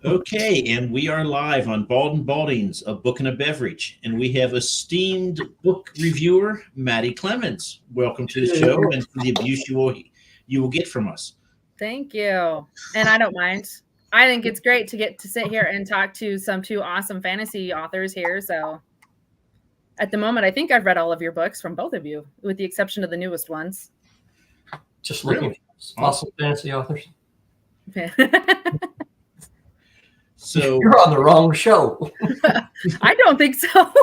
Okay, and we are live on Bald&Balding's A Book and a Beverage, and we have esteemed book reviewer Maddie Clements. Welcome to the show, and for the abuse you will get from us. Thank you. And I don't mind. I think it's great to get to sit here and talk to some two awesome fantasy authors here. So at the moment, I think I've read all of your books from both of you, with the exception of the newest ones. Just looking for awesome fantasy authors. So you're on the wrong show. I don't think so.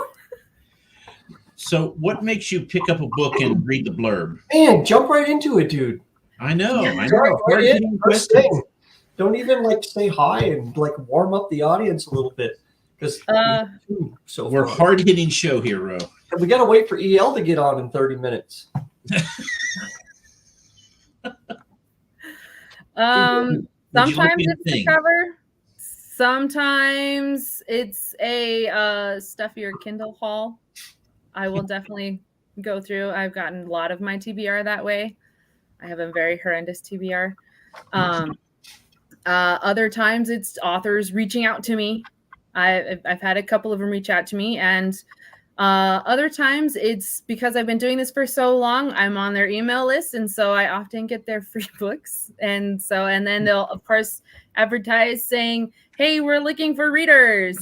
So what makes you pick up a book and read the blurb? Man, jump right into it, dude. I know. Right, first thing. Don't even say hi and warm up the audience a little bit, because we're hard hitting show here, Ro. And we got to wait for EL to get on in 30 minutes. Sometimes it's the cover. Sometimes it's a stuff your Kindle haul. I will definitely go through. I've gotten a lot of my TBR that way. I have a very horrendous TBR. Other times it's authors reaching out to me. I've had a couple of them reach out to me, and other times it's because I've been doing this for so long, I'm on their email list, and so I often get their free books. And then they'll, of course, advertise saying, "Hey, we're looking for readers."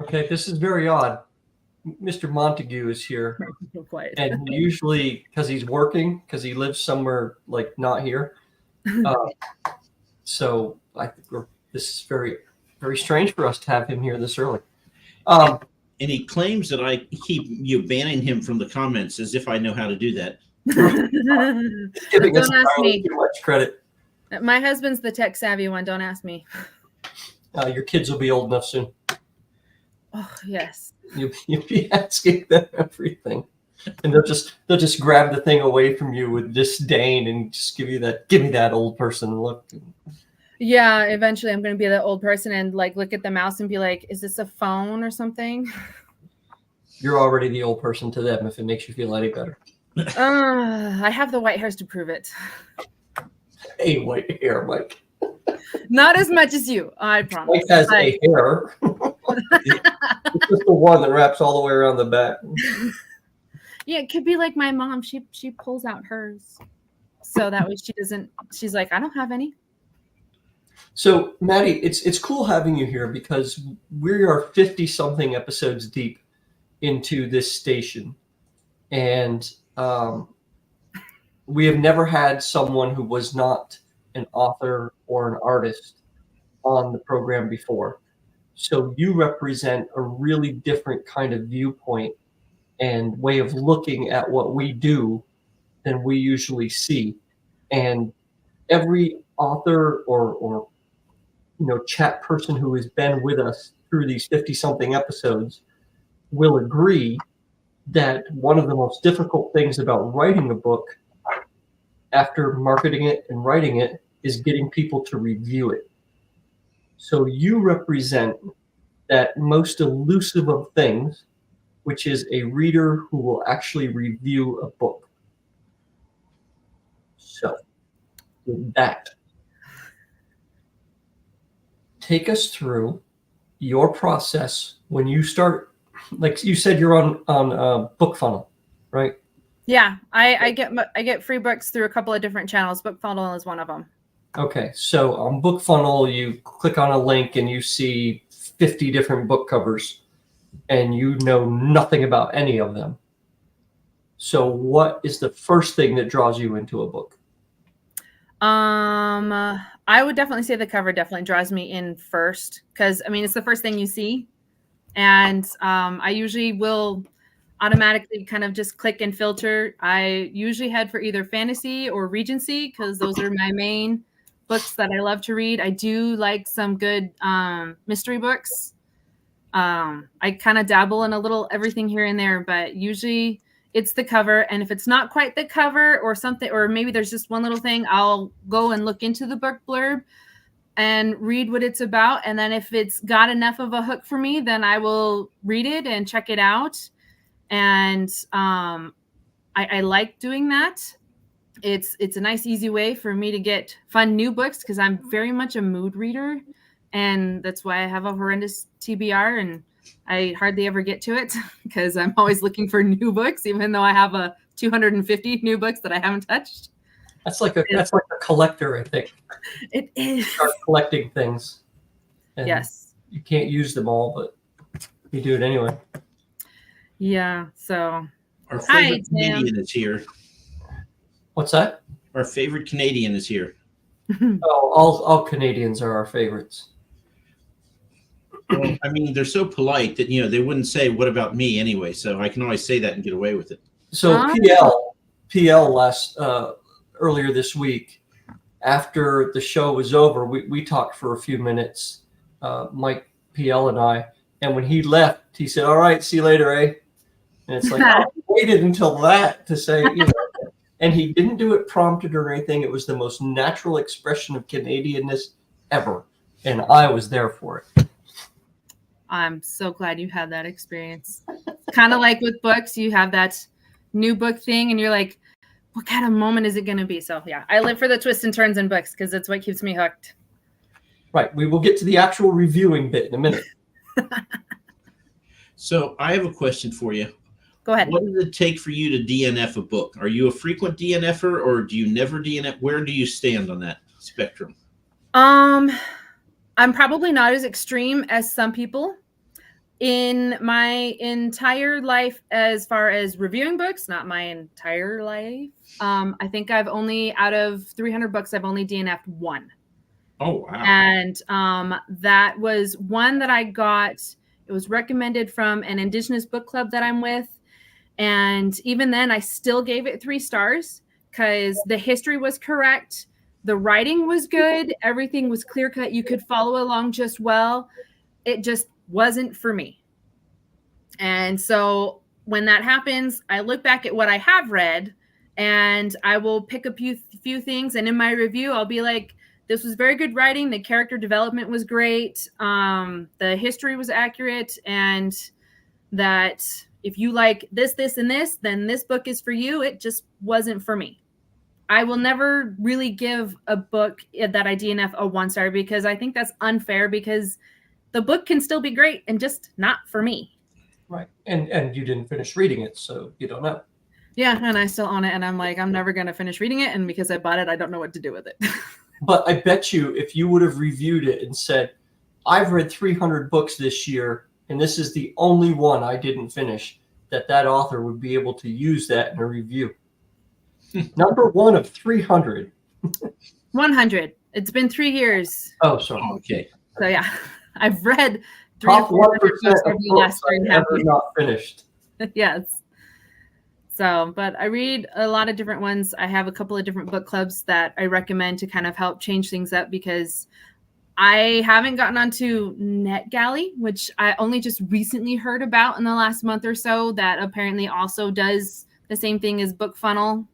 Okay, this is very odd. Mr. Montague is here, and usually because he's working, because he lives somewhere not here. So I think this is very, very strange for us to have him here this early. And he claims that I keep banning him from the comments as if I know how to do that. Giving us too much credit. My husband's the tech savvy one. Don't ask me. Your kids will be old enough soon. Oh yes. You'll be asking them everything, and they'll just grab the thing away from you with disdain and just give me that old person look. Yeah, eventually I'm going to be that old person and look at the mouse and be like, "Is this a phone or something?" You're already the old person to them, if it makes you feel any better. I have the white hairs to prove it. Hey, white hair, Mike. Not as much as you, I promise. Mike has a hair. It's just the one that wraps all the way around the back. Yeah, it could be like my mom. She pulls out hers, so that way she doesn't. She's like, "I don't have any." So, Maddie, it's cool having you here because we are 50-something episodes deep into this station, and we have never had someone who was not an author or an artist on the program before. So you represent a really different kind of viewpoint and way of looking at what we do than we usually see. And every author or chat person who has been with us through these 50-something episodes will agree that one of the most difficult things about writing a book after marketing it and writing it is getting people to review it. So you represent that most elusive of things, which is a reader who will actually review a book. So with that, take us through your process when you start. Like you said, you're on Book Funnel, right? Yeah, I get free books through a couple of different channels. Book Funnel is one of them. Okay, so on Book Funnel, you click on a link and you see 50 different book covers, and you know nothing about any of them. So what is the first thing that draws you into a book? I would definitely say the cover definitely draws me in first, because it's the first thing you see, and I usually will automatically kind of just click and filter. I usually head for either fantasy or Regency because those are my main books that I love to read. I do like some good mystery books. I kind of dabble in a little everything here and there, but usually it's the cover. And if it's not quite the cover or something, or maybe there's just one little thing, I'll go and look into the book blurb and read what it's about. And then if it's got enough of a hook for me, then I will read it and check it out. And I like doing that. it's a nice, easy way for me to find new books because I'm very much a mood reader, and that's why I have a horrendous TBR, and I hardly ever get to it because I'm always looking for new books, even though I have 250 new books that I haven't touched. That's like a collector, I think. It is. Start collecting things. And yes. You can't use them all, but you do it anyway. Yeah. So our favorite Canadian is here. What's that? Our favorite Canadian is here. Oh, all Canadians are our favorites. Well, I mean, they're so polite that they wouldn't say "What about me?" anyway. So I can always say that and get away with it. So PL earlier this week, after the show was over, we talked for a few minutes, Mike PL and I, and when he left, he said, "All right, see you later, eh?" And it's like, I waited until that to say, and he didn't do it prompted or anything. It was the most natural expression of Canadianness ever, and I was there for it. I'm so glad you had that experience. Kind of like with books, you have that new book thing, and you're like, what kind of moment is it going to be? So yeah, I live for the twists and turns in books because that's what keeps me hooked. Right. We will get to the actual reviewing bit in a minute. So I have a question for you. Go ahead. What does it take for you to DNF a book? Are you a frequent DNFer or do you never DNF? Where do you stand on that spectrum? I'm probably not as extreme as some people. In my entire life, as far as reviewing books, not my entire life, I think I've only, out of 300 books, I've only DNF'd one. Oh, wow. And that was one that I got. It was recommended from an Indigenous book club that I'm with. And even then, I still gave it 3 stars because the history was correct. The writing was good. Everything was clear cut. You could follow along just well. It just wasn't for me. And so when that happens, I look back at what I have read and I will pick a few things. And in my review, I'll be like, this was very good writing. The character development was great. The history was accurate. And that if you like this, this, and this, then this book is for you. It just wasn't for me. I will never really give a book that I DNF a 1-star because I think that's unfair because the book can still be great and just not for me. Right. And you didn't finish reading it, so you don't know. Yeah, and I still own it, and I'm like, I'm never going to finish reading it, and because I bought it, I don't know what to do with it. But I bet you if you would have reviewed it and said, I've read 300 books this year, and this is the only one I didn't finish, that author would be able to use that in a review. Number 1 of 300. 100. It's been 3 years. Oh, sorry. Okay. So yeah, I've read 300 Top 1% books of over the books last 3.5 ever years. not finished. Yes. So, but I read a lot of different ones. I have a couple of different book clubs that I recommend to kind of help change things up because I haven't gotten onto NetGalley, which I only just recently heard about in the last month or so, that apparently also does the same thing as BookFunnel.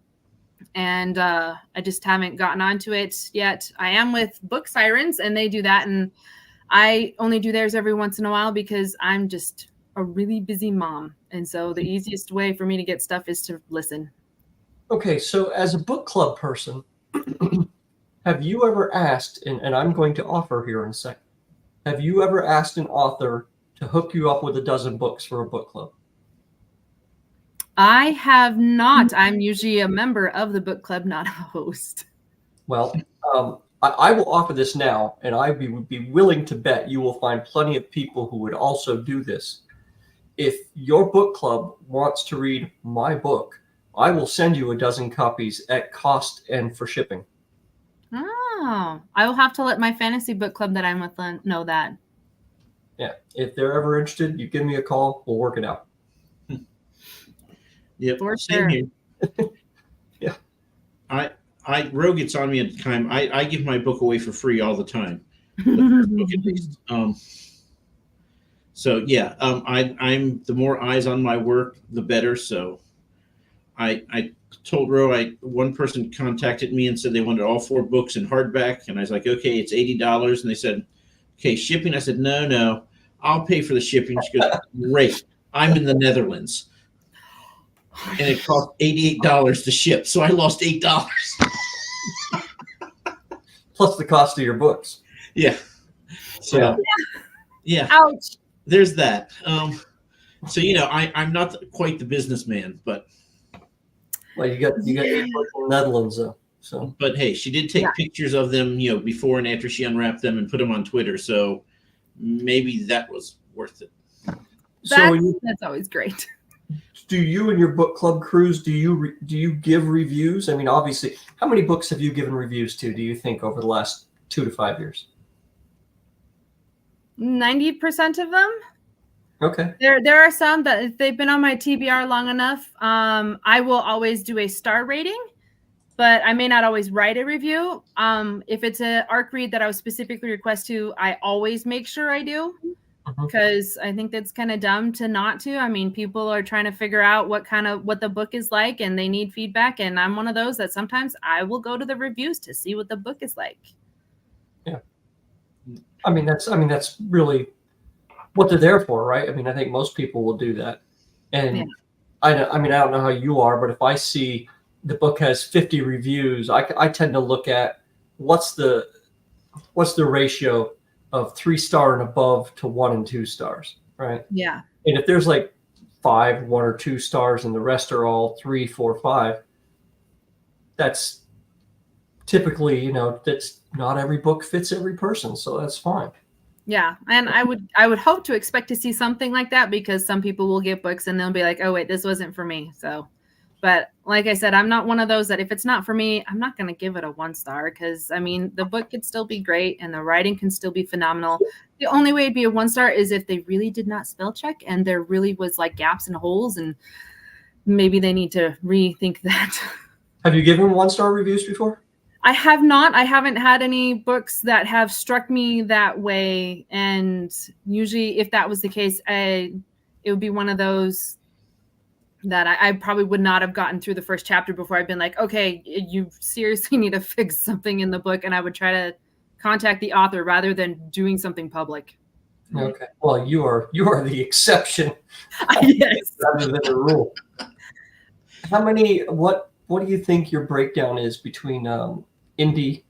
And I just haven't gotten onto it yet. I am with Book Sirens, and they do that. And I only do theirs every once in a while because I'm just a really busy mom. And so the easiest way for me to get stuff is to listen. Okay, so as a book club person, have you ever asked, and I'm going to offer here in a second, have you ever asked an author to hook you up with a dozen books for a book club? I have not. I'm usually a member of the book club, not a host. Well, I will offer this now, and I would be willing to bet you will find plenty of people who would also do this. If your book club wants to read my book, I will send you a dozen copies at cost and for shipping. Oh, I will have to let my fantasy book club that I'm with know that. Yeah, if they're ever interested, you give me a call. We'll work it out. Yep. For Same sure. here. Yeah. Roe gets on me at the time. I give my book away for free all the time. Book at least. So yeah, I'm the more eyes on my work, the better. So I told Roe, one person contacted me and said they wanted all 4 books in hardback, and I was like, okay, it's $80, and they said, okay, shipping. I said, no, I'll pay for the shipping. She goes, great. I'm in the Netherlands. and it cost $88 to ship. So I lost $8. Plus the cost of your books. Yeah. So yeah. Ouch. There's that. So I'm not quite the businessman, but Well, you got 8 books in the Netherlands though. So, but hey, she did take pictures of them, before and after she unwrapped them and put them on Twitter. So maybe that was worth it. That's always great. Do you and your book club crews, do you give reviews? I mean, obviously, how many books have you given reviews to, do you think, over the last 2 to 5 years? 90% of them. Okay. There are some that if they've been on my TBR long enough, I will always do a star rating, but I may not always write a review. If it's an ARC read that I was specifically request to, I always make sure I do, because I think that's kind of dumb to not to. I mean, people are trying to figure out what the book is like, and they need feedback. And I'm one of those that sometimes I will go to the reviews to see what the book is like. Yeah. I mean, that's really what they're there for, right? I mean, I think most people will do that. And I don't know how you are, but if I see the book has 50 reviews, I tend to look at what's the ratio of 3-star and above to 1 and 2 stars, right? Yeah. And if there's like 5, 1 or 2 stars, and the rest are all 3, 4, 5, that's typically, that's not every book fits every person, so that's fine. Yeah, and I would hope to expect to see something like that, because some people will get books and they'll be like, oh wait, this wasn't for me. So, but like I said, I'm not one of those that if it's not for me, I'm not going to give it a 1-star, because I mean, the book could still be great and the writing can still be phenomenal. The only way it'd be a 1-star is if they really did not spell check and there really was like gaps and holes, and maybe they need to rethink that. Have you given 1-star reviews before? I have not. I haven't had any books that have struck me that way. And usually if that was the case, it would be one of those that I probably would not have gotten through the first chapter before I've been like, okay, you seriously need to fix something in the book. And I would try to contact the author rather than doing something public. Okay. Well, you are the exception Yes. rather than the rule. What do you think your breakdown is between indie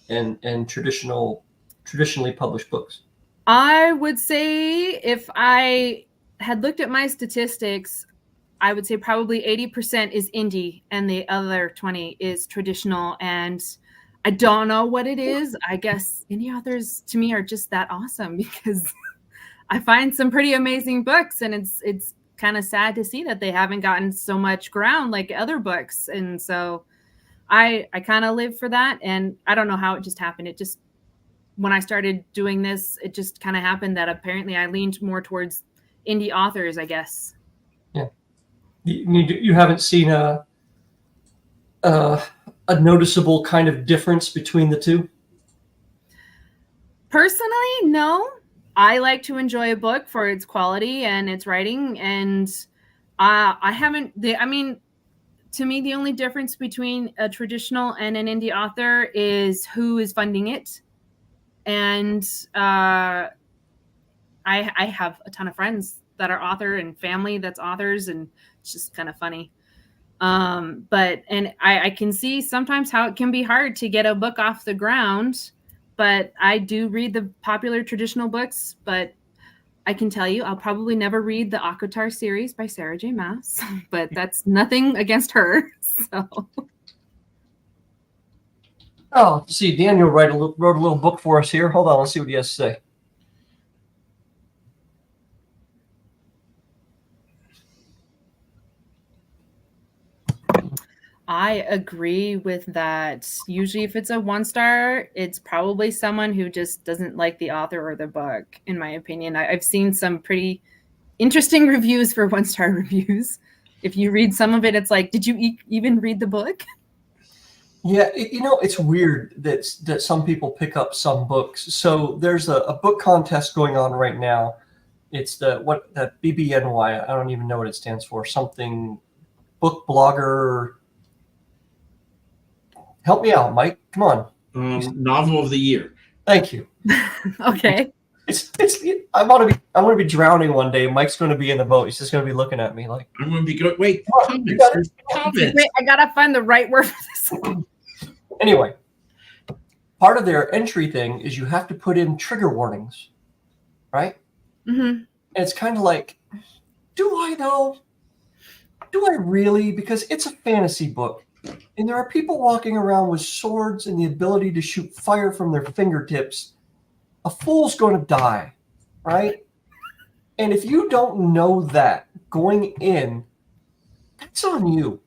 and traditionally published books? I would say if I had looked at my statistics, I would say probably 80% is indie and the other 20 is traditional. And I don't know what it is. I guess indie authors to me are just that awesome, because I find some pretty amazing books, and it's kind of sad to see that they haven't gotten so much ground like other books. And so I kind of live for that. And I don't know how it just happened. It just, when I started doing this, it just kind of happened that apparently I leaned more towards indie authors, I guess. Yeah. You haven't seen a noticeable kind of difference between the two? Personally, no. I like to enjoy a book for its quality and its writing. And to me, the only difference between a traditional and an indie author is who is funding it. And I have a ton of friends that are author and family that's authors, and it's just kind of funny. But I can see sometimes how it can be hard to get a book off the ground, but I do read the popular traditional books. But I can tell you, I'll probably never read the Akatar series by Sarah J. Maas, but that's nothing against her. So. Oh, see, Daniel wrote a little book for us here. Hold on, let's see what he has to say. I agree with that. Usually if it's a 1-star, it's probably someone who just doesn't like the author or the book, in my opinion. I've seen some pretty interesting reviews for 1-star reviews. If you read some of it, it's like, did you even read the book? Yeah, it's weird that some people pick up some books. So there's a book contest going on right now. It's that BBNY, I don't even know what it stands for, something book blogger. Help me out, Mike. Come on. Novel of the year. Thank you. Okay. I want to be drowning one day. Mike's going to be in the boat. He's just going to be looking at me like, I'm going to be going. Wait, Oh, comments. you got it. There's comments. Wait, I gotta find the right word for this. anyway, part of their entry thing is you have to put in trigger warnings, right? Mm-hmm. And it's kind of like, do I though? Do I really? Because it's a fantasy book. And there are people walking around with swords and the ability to shoot fire from their fingertips. A fool's going to die, right? And if you don't know that going in, that's on you,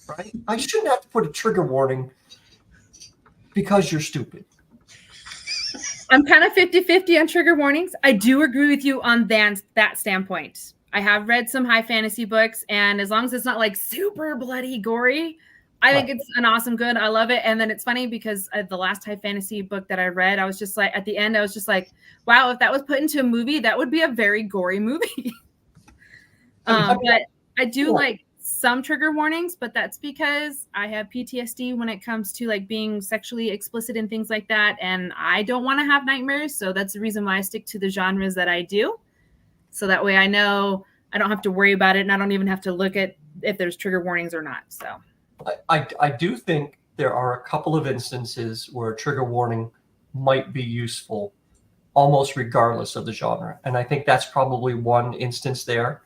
right? I shouldn't have to put a trigger warning because you're stupid. I'm kind of 50-50 on trigger warnings. I do agree with you on that standpoint. I have read some high fantasy books, and as long as it's not like super bloody gory, I think it's an awesome good. I love it. And then it's funny because the last high fantasy book that I read, I was just like, at the end, I was just like, wow, if that was put into a movie, that would be a very gory movie. But I do like some trigger warnings, but that's because I have PTSD when it comes to like being sexually explicit and things like that. And I don't want to have nightmares. So that's the reason why I stick to the genres that I do. So that way I know I don't have to worry about it. And I don't even have to look at if there's trigger warnings or not. So I do think there are a couple of instances where a trigger warning might be useful almost regardless of the genre. And I think that's probably one instance there.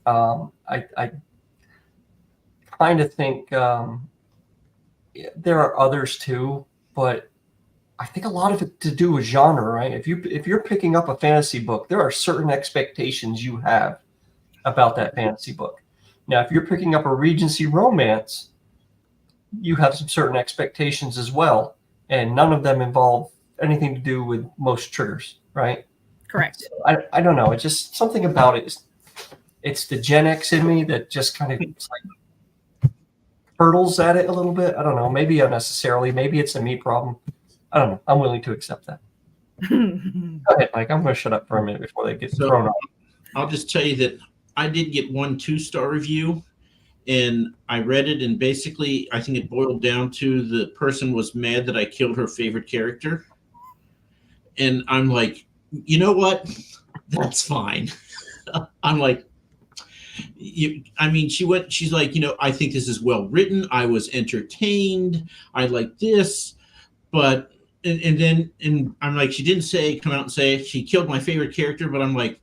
I kind of think there are others too, but I think a lot of it to do with genre, right? If you're picking up a fantasy book, there are certain expectations you have about that fantasy book. Now, if you're picking up a Regency romance, you have some certain expectations as well, and none of them involve anything to do with most triggers, right? correct. So I don't know. It's just something about it. It's the Gen X in me that just kind of like hurdles at it a little bit. I don't know. Maybe unnecessarily. Maybe it's a me problem. I don't know. I'm willing to accept that. Go ahead, Mike. I'm going to shut up for a minute before they get thrown off. I'll just tell you that I did get 1 2-star review, and I read it, and basically I think it boiled down to the person was mad that I killed her favorite character. And I'm like, you know what? That's fine. I'm like, she's like, I think this is well written. I was entertained. I like this. But, and then I'm like, she didn't come out and say she killed my favorite character, but I'm like,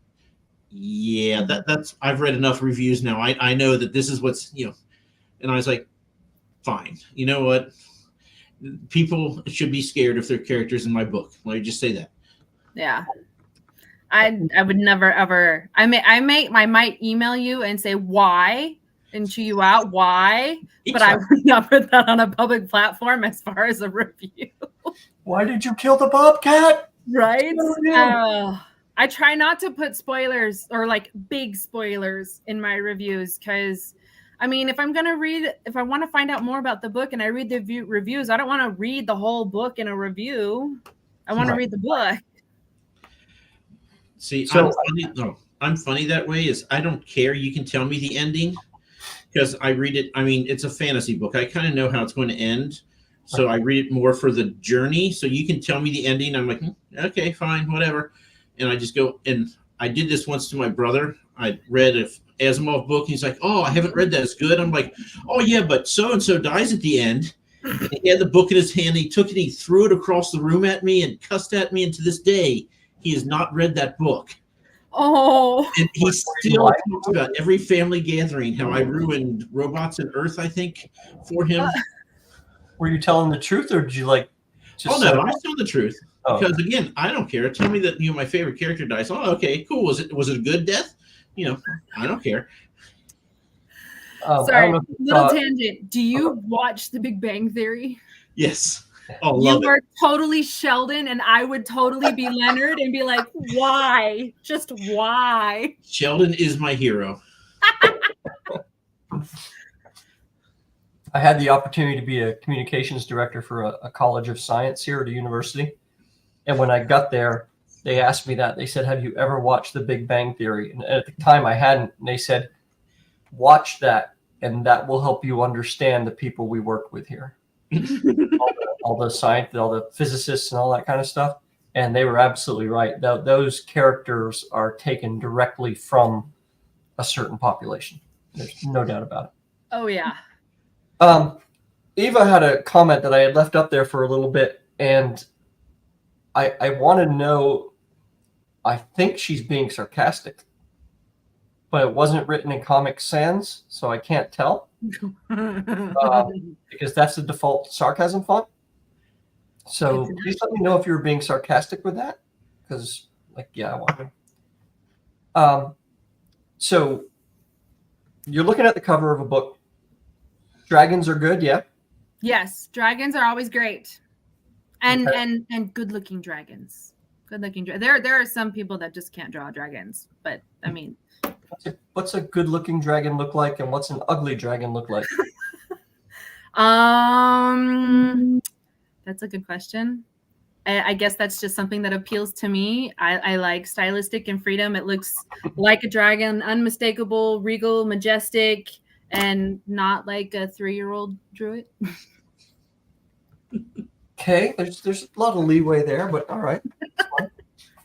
yeah, that's, I've read enough reviews now. I know that this is what's, and I was like, fine. You know what? People should be scared if their characters in my book. Let me just say that. Yeah. I would never ever. I might email you and say why and chew you out why, but I would not put that on a public platform as far as a review. Why did you kill the bobcat? Right? I try not to put spoilers or like big spoilers in my reviews because, I mean, if I want to find out more about the book and I read the reviews, I don't want to read the whole book in a review. I want to read the book. See, I'm funny that way. Is I don't care. You can tell me the ending because I read it. I mean, it's a fantasy book. I kind of know how it's going to end, so I read it more for the journey. So you can tell me the ending. I'm like, okay, fine, whatever. And I just go. And I did this once to my brother. I read an Asimov book. And he's like, oh, I haven't read that. It's good. I'm like, oh yeah, but so and so dies at the end. And he had the book in his hand. He took it. He threw it across the room at me and cussed at me. And to this day, he has not read that book. Oh. And he still talks about every family gathering how I ruined Robots and Earth, I think, for him. Were you telling the truth, or did you like? I was telling the truth because again, I don't care. Tell me that my favorite character dies. Oh, okay, cool. Was it a good death? I don't care. Sorry, little tangent. Do you watch The Big Bang Theory? Yes. Oh, love you are totally Sheldon, and I would totally be Leonard and be like, why? Just why? Sheldon is my hero. I had the opportunity to be a communications director for a college of science here at a university. And when I got there, they asked me that. They said, have you ever watched The Big Bang Theory? And at the time I hadn't. And they said, watch that, and that will help you understand the people we work with here. all the science, all the physicists and all that kind of stuff. And they were absolutely right. Those characters are taken directly from a certain population. There's no doubt about it. Oh yeah. Eva had a comment that I had left up there for a little bit, and I want to know, I think she's being sarcastic, but it wasn't written in Comic Sans, so I can't tell, because that's the default sarcasm font. So please let me know if you were being sarcastic with that, because, like, yeah, I want to. So you're looking at the cover of a book. Dragons are good, yeah? Yes, dragons are always great. And Okay. and good-looking dragons. Good-looking there are some people that just can't draw dragons, but I mean, What's a good-looking dragon look like, and what's an ugly dragon look like? that's a good question. I guess that's just something that appeals to me. I like stylistic and freedom. It looks like a dragon, unmistakable, regal, majestic, and not like a 3-year-old druid. Okay, there's a lot of leeway there, but all right.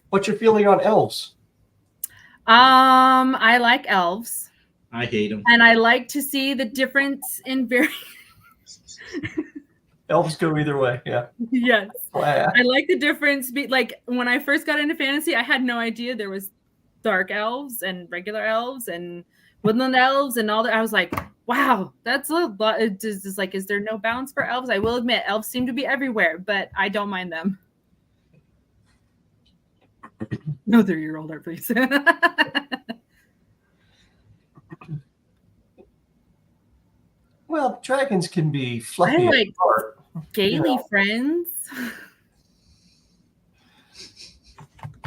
What's your feeling on elves? I like elves. I hate them. And I like to see the difference in Elves go either way, yeah. Yes. Wow. I like the difference. Like when I first got into fantasy, I had no idea there was dark elves and regular elves and woodland elves and all that. I was like, wow, that's a lot. It's just like, is there no bounds for elves? I will admit, elves seem to be everywhere, but I don't mind them. No 3-year-old art, please. Well, dragons can be fluffy. I like Gaily friends.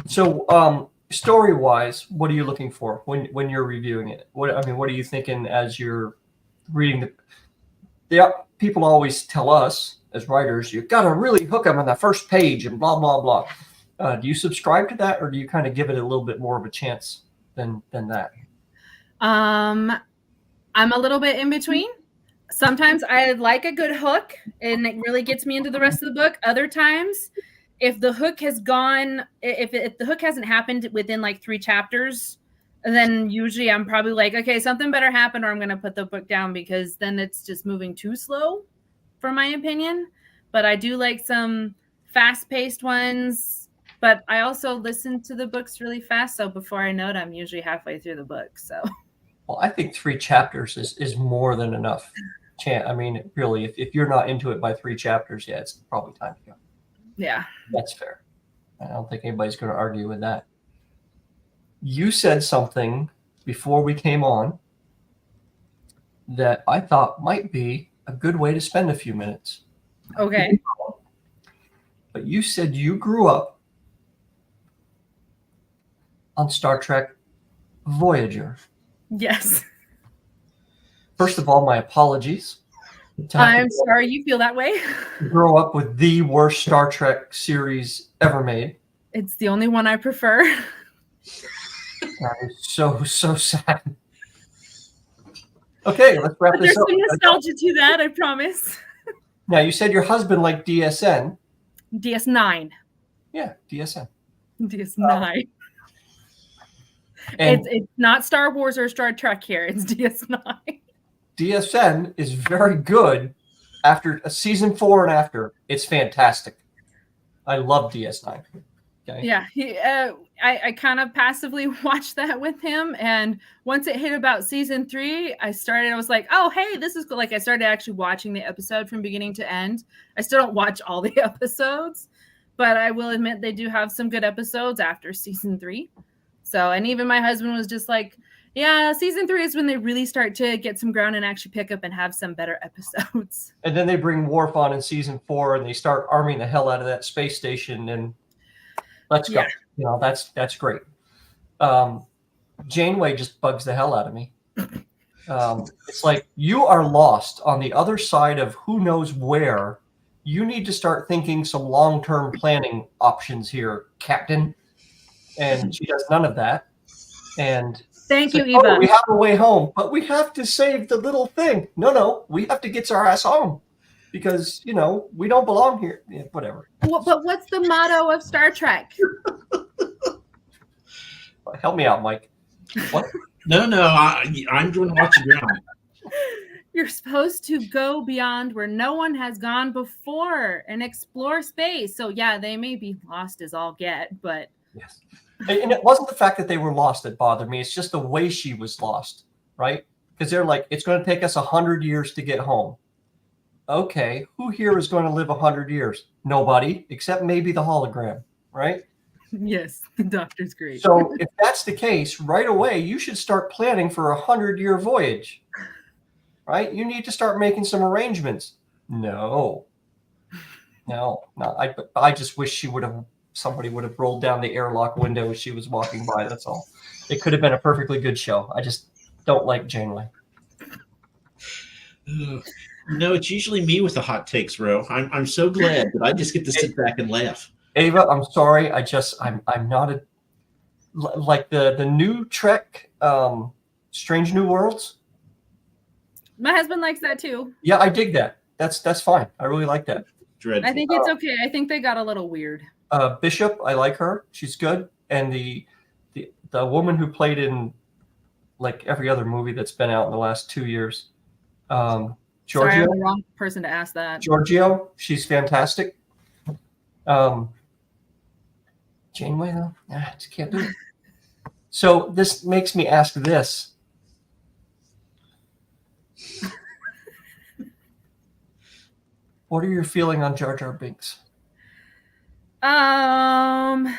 So, story-wise, what are you looking for when you're reviewing it? What are you thinking as you're reading the people always tell us as writers, you've got to really hook them on the first page and blah blah blah. Do you subscribe to that, or do you kind of give it a little bit more of a chance than that? I'm a little bit in between. Sometimes I like a good hook and it really gets me into the rest of the book. Other times, if the hook has gone, if the hook hasn't happened within like 3 chapters, then usually I'm probably like, okay, something better happen, or I'm going to put the book down, because then it's just moving too slow, for my opinion. But I do like some fast-paced ones, but I also listen to the books really fast. So before I know it, I'm usually halfway through the book. So, well, I think 3 chapters is more than enough. I mean, really, if you're not into it by 3 chapters, yeah, it's probably time to go. Yeah, that's fair. I don't think anybody's going to argue with that. You said something before we came on that I thought might be a good way to spend a few minutes. Okay. But you said you grew up on Star Trek Voyager. Yes. First of all, my apologies. I'm sorry you feel that way. Grow up with the worst Star Trek series ever made. It's the only one I prefer. That is so sad. Okay, let's wrap this up. There's some nostalgia to that, I promise. Now, you said your husband liked DSN. DS9. Yeah, DSN. DS9. It's not Star Wars or Star Trek here. It's DS9. DSN is very good. After season 4 and after, it's fantastic. I love DS9. Okay. Yeah, I kind of passively watched that with him, and once it hit about season 3, I was like, oh, hey, this is cool. Like, I started actually watching the episode from beginning to end. I still don't watch all the episodes, but I will admit they do have some good episodes after season 3. So, and even my husband was just like, yeah, season 3 is when they really start to get some ground and actually pick up and have some better episodes. And then they bring Worf on in season 4, and they start arming the hell out of that space station, and let's go. Yeah. That's great. Janeway just bugs the hell out of me. It's like, you are lost on the other side of who knows where. You need to start thinking some long-term planning options here, Captain. And she does none of that. And thank you, Eva. Oh, we have a way home, but we have to save the little thing. No, we have to get our ass home. because we don't belong here. Yeah, whatever. But what's the motto of Star Trek? Help me out, Mike. What? No, I'm going to watch you ground. You're supposed to go beyond where no one has gone before and explore space. So yeah, they may be lost as all get, but yes. And it wasn't the fact that they were lost that bothered me. It's just the way she was lost, right? Because they're like, it's going to take us 100 years to get home. Okay, who here is going to live 100 years? Nobody, except maybe the hologram, right? Yes, the doctor's great. So if that's the case, right away, you should start planning for 100-year voyage, right? You need to start making some arrangements. No. I just wish somebody would have rolled down the airlock window as she was walking by. That's all. It could have been a perfectly good show. I just don't like Janeway. No, it's usually me with the hot takes, Ro. I'm so glad that I just get to sit back and laugh. Ava, I'm sorry. I'm not like the new Trek, Strange New Worlds. My husband likes that too. Yeah, I dig that. That's fine. I really like that. Dreadful. I think it's okay. I think they got a little weird. Bishop, I like her. She's good. And the woman who played in like every other movie that's been out in the last 2 years, Giorgio. Sorry, I'm the wrong person to ask that. Giorgio, she's fantastic. Janeway, though, I just can't do it. So this makes me ask this. What are your feelings on Jar Jar Binks? The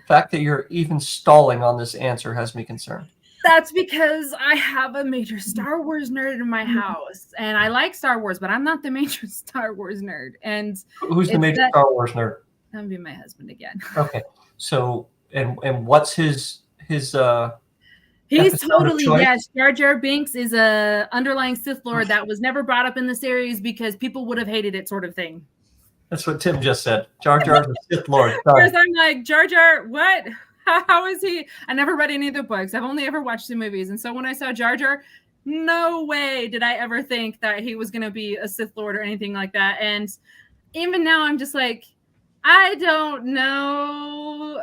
fact that you're even stalling on this answer has me concerned. That's because I have a major Star Wars nerd in my house, and I like Star Wars, but I'm not the major Star Wars nerd. And who's the major Star Wars nerd? That would be my husband again. Okay, so and what's his He's totally, yes. Jar Jar Binks is a underlying Sith Lord that was never brought up in the series because people would have hated it, sort of thing. That's what Tim just said. Jar Jar is a Sith Lord. Whereas I'm like, Jar Jar, what? How is he? I never read any of the books. I've only ever watched the movies. And so when I saw Jar Jar, no way did I ever think that he was going to be a Sith Lord or anything like that. And even now I'm just like, I don't know.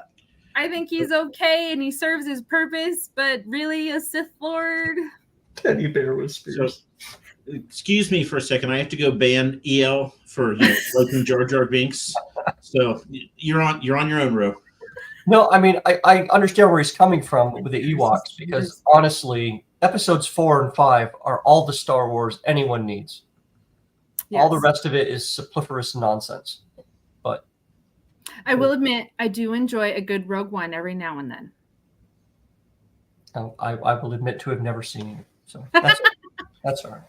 I think he's okay and he serves his purpose, but really a Sith Lord? Teddy bear with spears. So, excuse me for a second. I have to go ban EL for liking Jar Jar Binks. So you're on your own, Ro. No, I mean I understand where he's coming from with the Ewoks because honestly, episodes 4 and 5 are all the Star Wars anyone needs. Yes. All the rest of it is superfluous nonsense. But I will admit, I do enjoy a good Rogue One every now and then. I will admit to have never seen it. So that's all right.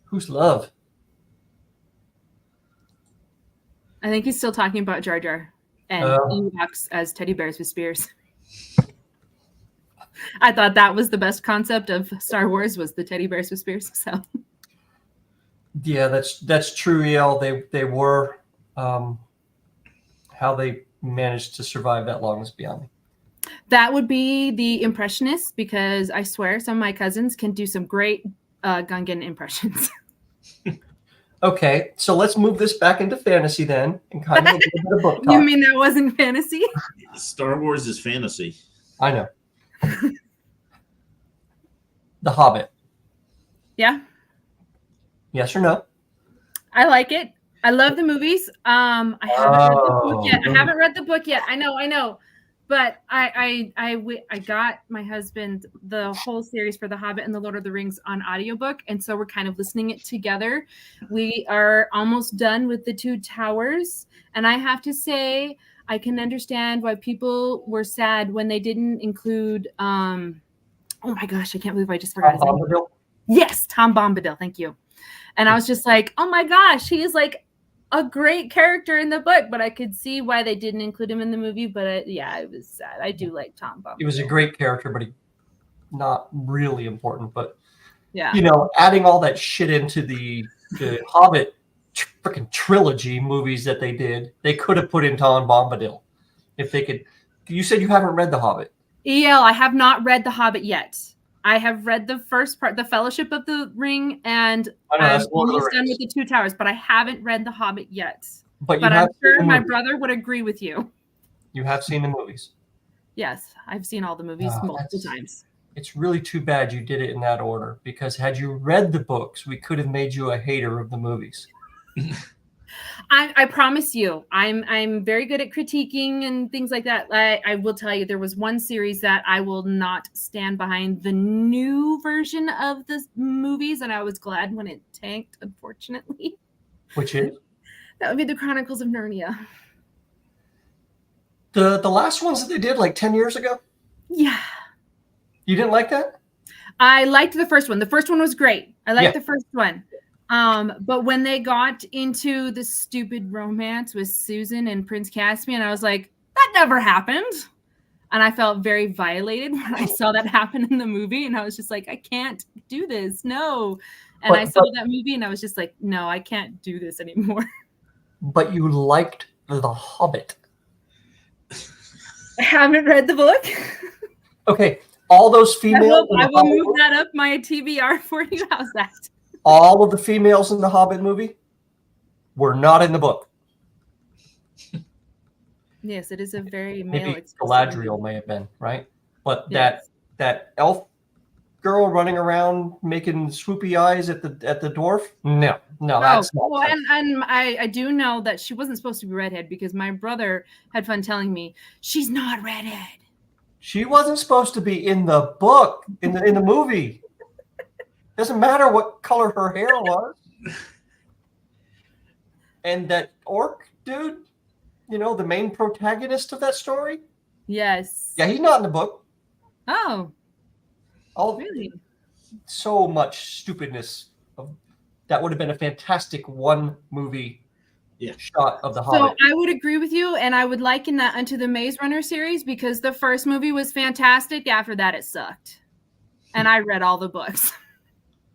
Who's love? I think he's still talking about Jar Jar and Ewoks as teddy bears with spears. I thought that was the best concept of Star Wars was the teddy bears with spears. So yeah, that's true, El. They were how they managed to survive that long is beyond me. That would be the Impressionists, because I swear some of my cousins can do some great Gungan impressions. Okay, so let's move this back into fantasy then, and kind of a little bit of book talk. You mean that wasn't fantasy? Star Wars is fantasy. I know. The Hobbit. Yeah. Yes or no? I like it. I love the movies. I haven't read the book yet. I know. But I got my husband the whole series for The Hobbit and The Lord of the Rings on audiobook, and so we're kind of listening it together. We are almost done with The Two Towers, and I have to say I can understand why people were sad when they didn't include oh my gosh, I can't believe I just forgot his name. Yes, Tom Bombadil, thank you. And I was just like, oh my gosh, he is like a great character in the book, but I could see why they didn't include him in the movie. But it was sad. I do like Tom Bombadil. He was a great character, but he not really important. But yeah, adding all that shit into the Hobbit freaking trilogy movies that they did, they could have put in Tom Bombadil if they could. You said you haven't read The Hobbit. I have not read The Hobbit yet. I have read the first part, The Fellowship of the Ring, and I know, I'm that's Lord of the almost done Rings. with The Two Towers, but I haven't read The Hobbit yet. But I'm have sure seen the my movies. brother would agree with you. You have seen the movies. Yes, I've seen all the movies multiple times. It's really too bad you did it in that order, because had you read the books, we could have made you a hater of the movies. I promise you, I'm very good at critiquing and things like that. I will tell you, there was one series that I will not stand behind, the new version of the movies, and I was glad when it tanked, unfortunately. Which is? That would be the Chronicles of Narnia. The last ones that they did like 10 years ago? Yeah. You didn't like that? I liked the first one. The first one was great. I liked the first one. But when they got into the stupid romance with Susan and Prince Caspian, I was like, that never happened. And I felt very violated when I saw that happen in the movie. And I was just like, I can't do this. No. And I saw that movie and I was just like, no, I can't do this anymore. But you liked The Hobbit. I haven't read the book. Okay. All those females. I will move that up my TBR for you. How's that? All of the females in the Hobbit movie were not in the book. Yes, it is a very male. Maybe Galadriel may have been, right? But yes. that elf girl running around making swoopy eyes at the dwarf? No, that's not. Well, and I do know that she wasn't supposed to be redhead, because my brother had fun telling me she's not redhead. She wasn't supposed to be in the book, in the movie. Doesn't matter what color her hair was. And that orc dude, the main protagonist of that story. Yes. Yeah, he's not in the book. Oh. Really? So much stupidness. That would have been a fantastic one movie shot of the Hobbit. So I would agree with you, and I would liken that unto the Maze Runner series, because the first movie was fantastic. After that, it sucked. And I read all the books.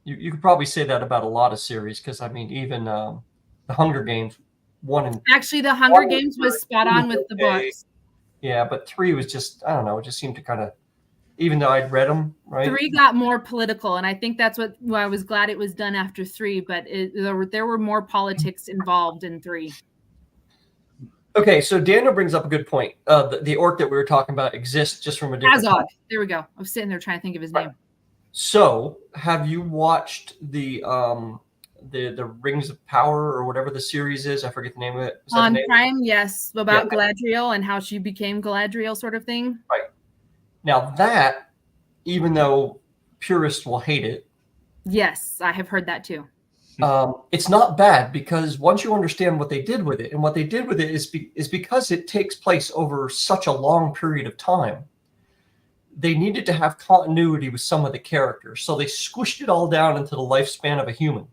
You could probably say that about a lot of series, because I mean, even the Hunger Games 1 and actually, the Hunger Games was spot on with the books. Yeah, but 3 was just, I don't know, it just seemed to kind of, even though I'd read them, right? 3 got more political, and I think that's why I was glad it was done after 3. But there were more politics involved in 3. Okay, so Daniel brings up a good point. The orc that we were talking about exists just from a different. Azog. There we go. I was sitting there trying to think of his name. So, have you watched the Rings of Power or whatever the series is? I forget the name of it. On Prime, yes, about Galadriel and how she became Galadriel, sort of thing. Right. Now that, even though purists will hate it, yes, I have heard that too. It's not bad, because once you understand what they did with it, and what they did with it is because it takes place over such a long period of time. They needed to have continuity with some of the characters. So they squished it all down into the lifespan of a human,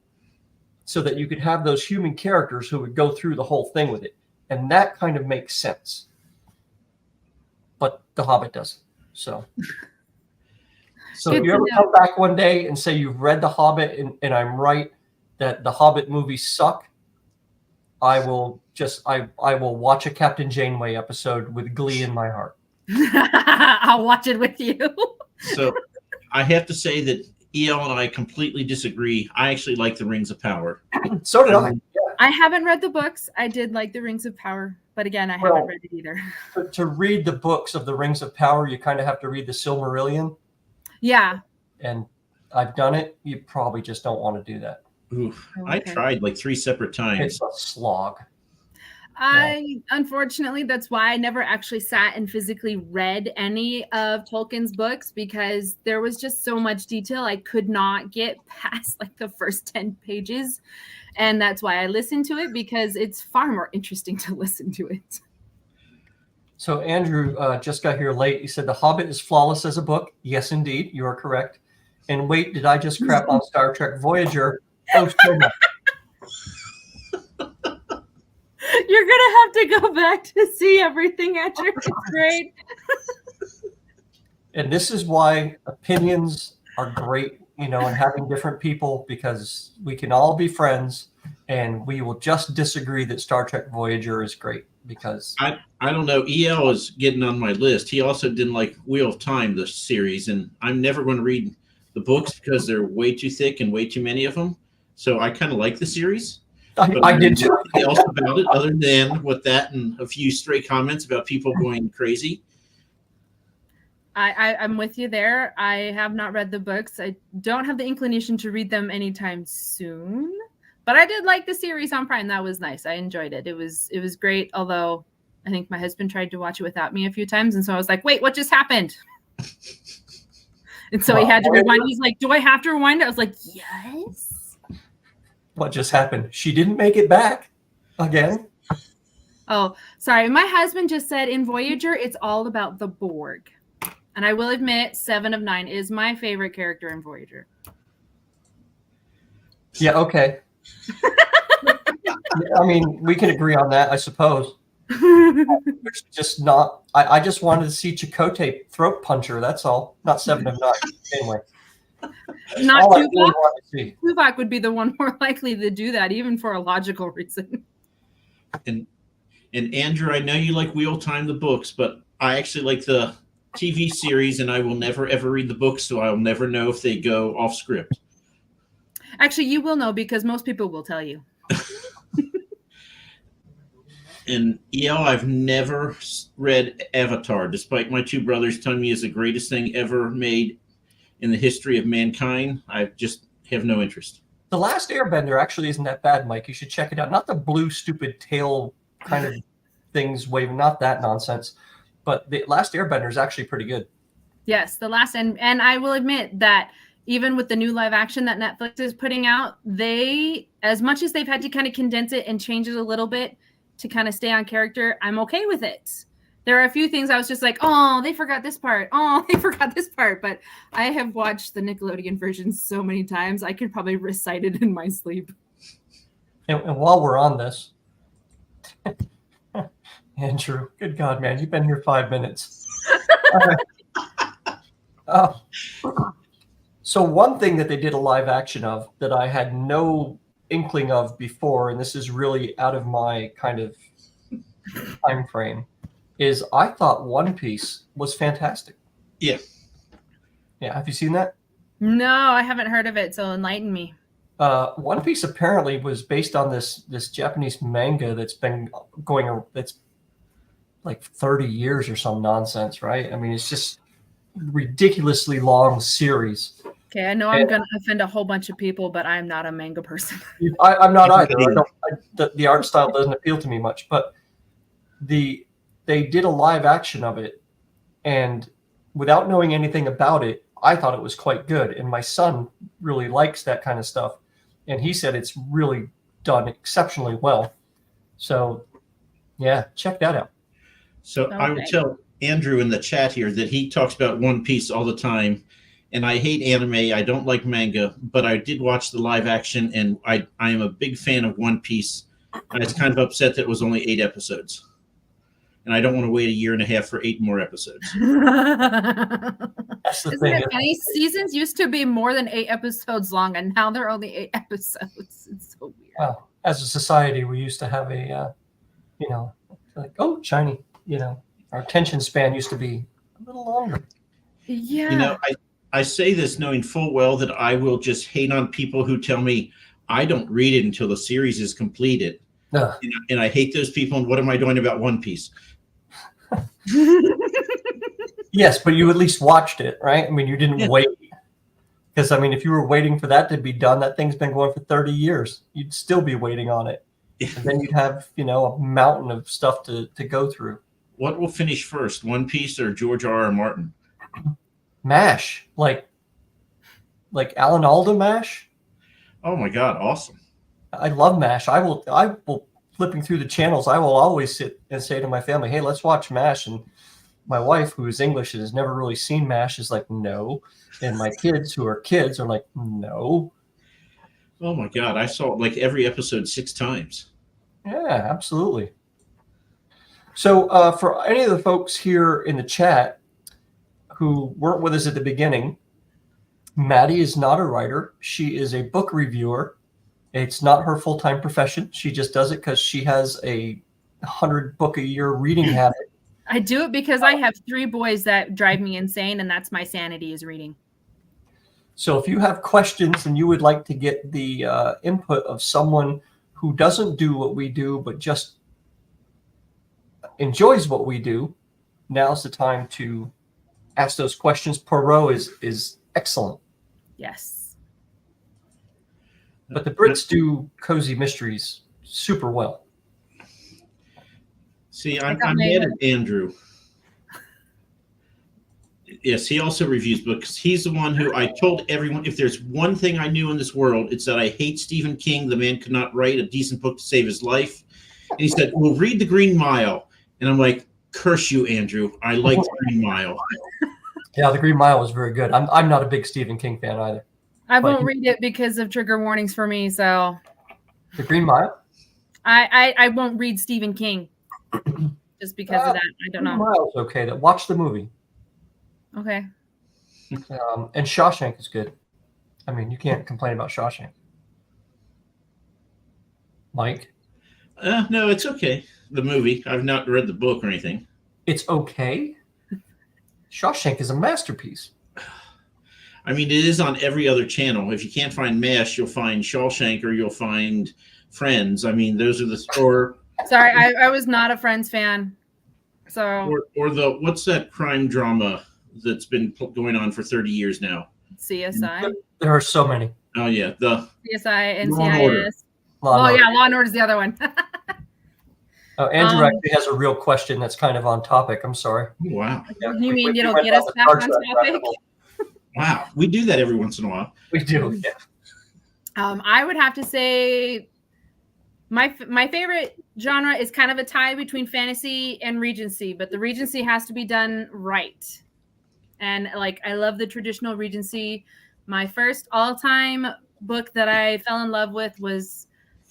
so that you could have those human characters who would go through the whole thing with it. And that kind of makes sense. But The Hobbit doesn't. So if you ever come back one day and say you've read The Hobbit and I'm right that the Hobbit movies suck, I will watch a Captain Janeway episode with glee in my heart. I'll watch it with you. So I have to say that EL and I completely disagree. I actually like the Rings of Power. So did I. Yeah. I haven't read the books. I did like the Rings of Power, but again, I haven't read it either. To read the books of the Rings of Power, you kind of have to read the Silmarillion. Yeah. And I've done it. You probably just don't want to do that. Oof. Okay. I tried like 3 separate times. It's a slog. Unfortunately, that's why I never actually sat and physically read any of Tolkien's books, because there was just so much detail. I could not get past like the first 10 pages. And that's why I listened to it, because it's far more interesting to listen to it. So Andrew just got here late. He said The Hobbit is flawless as a book. Yes, indeed. You are correct. And wait, did I just crap on Star Trek Voyager? Oh, so much. You're going to have to go back to see everything, Andrew. It's great. And this is why opinions are great, and having different people, because we can all be friends and we will just disagree that Star Trek Voyager is great, because I don't know. EL is getting on my list. He also didn't like Wheel of Time, the series, and I'm never going to read the books because they're way too thick and way too many of them. So I kind of like the series. I did too. Nothing else about it other than with that and a few stray comments about people going crazy. I'm with you there. I have not read the books. I don't have the inclination to read them anytime soon. But I did like the series on Prime. That was nice. I enjoyed it. It was great. Although I think my husband tried to watch it without me a few times, and so I was like, "Wait, what just happened?" And so he had to rewind. He's like, "Do I have to rewind it?" I was like, "Yes." What just happened? She didn't make it back again. Oh, sorry. My husband just said in Voyager, it's all about the Borg. And I will admit, 7 of 9 is my favorite character in Voyager. Yeah, okay. I mean, we can agree on that, I suppose. It's just not. I just wanted to see Chakotay throat puncher. That's all. Not 7 of 9. Anyway. Not Tuvok. Really Tuvok would be the one more likely to do that, even for a logical reason. And Andrew, I know you like Wheel Time the books, but I actually like the TV series, and I will never ever read the books, so I'll never know if they go off script. Actually, you will know because most people will tell you. And I've never read Avatar, despite my two brothers telling me it's the greatest thing ever made in the history of mankind. I just have no interest. The Last Airbender actually isn't that bad, Mike. You should check it out. Not the blue stupid tail kind of things waving, not that nonsense. But the Last Airbender is actually pretty good. Yes, the last and I will admit that even with the new live action that Netflix is putting out, they, as much as they've had to kind of condense it and change it a little bit to kind of stay on character, I'm okay with it. There are a few things I was just like, oh, they forgot this part. Oh, they forgot this part. But I have watched the Nickelodeon version so many times, I could probably recite it in my sleep. And while we're on this, Andrew, good God, man, you've been here 5 minutes. So one thing that they did a live action of that I had no inkling of before, and this is really out of my kind of time frame, is I thought One Piece was fantastic. Yeah. Yeah, have you seen that? No, I haven't heard of it, so enlighten me. One Piece apparently was based on this Japanese manga that's been going, that's like 30 years or some nonsense, right? I mean, it's just ridiculously long series. Okay, I know I'm going to offend a whole bunch of people, but I'm not a manga person. I'm not either. The art style doesn't appeal to me much, but they did a live action of it, and without knowing anything about it, I thought it was quite good. And my son really likes that kind of stuff, and he said it's really done exceptionally well. So, yeah, check that out. So okay. I will tell Andrew in the chat here that he talks about One Piece all the time, and I hate anime. I don't like manga, but I did watch the live action, and I am a big fan of One Piece. I was kind of upset that it was only 8 episodes, and I don't want to wait a year and a half for 8 more episodes. That's the Isn't thing. it funny? Seasons used to be more than 8 episodes long, and now they're only 8 episodes. It's so weird. Well, as a society, we used to have a, like, oh, shiny. Our attention span used to be a little longer. Yeah. I say this knowing full well that I will just hate on people who tell me I don't read it until the series is completed. And I hate those people. And what am I doing about One Piece? Yes, but you at least watched it, right? I mean, you didn't wait. Because, I mean, if you were waiting for that to be done, that thing's been going for 30 years. You'd still be waiting on it. And then you'd have, a mountain of stuff to go through. What will finish first, One Piece or George R.R. Martin? MASH, like Alan Alda MASH. Oh my God, awesome! I love MASH. I will flipping through the channels. I will always sit and say to my family, "Hey, let's watch MASH." And my wife, who is English and has never really seen MASH, is like, "No." And my kids, who are kids, are like, "No." Oh my God, I saw like every episode 6 times. Yeah, absolutely. So for any of the folks here in the chat who weren't with us at the beginning, Maddie is not a writer. She is a book reviewer. It's not her full-time profession. She just does it because she has a 100-book-a-year reading habit. I do it because I have 3 boys that drive me insane, and that's my sanity is reading. So if you have questions and you would like to get the input of someone who doesn't do what we do, but just enjoys what we do, now's the time to ask those questions. Poirot is excellent. Yes. But the Brits do cozy mysteries super well. See, I'm mad at Andrew. Yes, he also reviews books. He's the one who I told everyone, if there's one thing I knew in this world, it's that I hate Stephen King. The man could not write a decent book to save his life. And he said, well, read The Green Mile. And I'm like, curse you, Andrew. I like The Green Mile. Yeah, The Green Mile was very good. I'm not a big Stephen King fan either. I won't read it because of trigger warnings for me. So The Green Mile? I won't read Stephen King just because of that. I don't know. Green Mile's okay. Watch the movie. Okay. And Shawshank is good. I mean, you can't complain about Shawshank. Mike? No, it's okay. The movie. I've not read the book or anything. It's okay? Shawshank is a masterpiece. I mean, it is on every other channel. If you can't find MASH, you'll find Shawshank or you'll find Friends. I mean, those are the Sorry, I was not a Friends fan. So or the what's that crime drama that's been going on for 30 years now? CSI. There are so many. Oh yeah, the CSI, Law and Order. NCIS. Yeah, Law and Order is the other one. Andrew actually has a real question that's kind of on topic. I'm sorry. Wow. You mean it'll get us back on topic? Wow, we do that every once in a while. We do, yeah. I would have to say my favorite genre is kind of a tie between fantasy and Regency, but the Regency has to be done right. And like, I love the traditional Regency. My first all-time book that I fell in love with was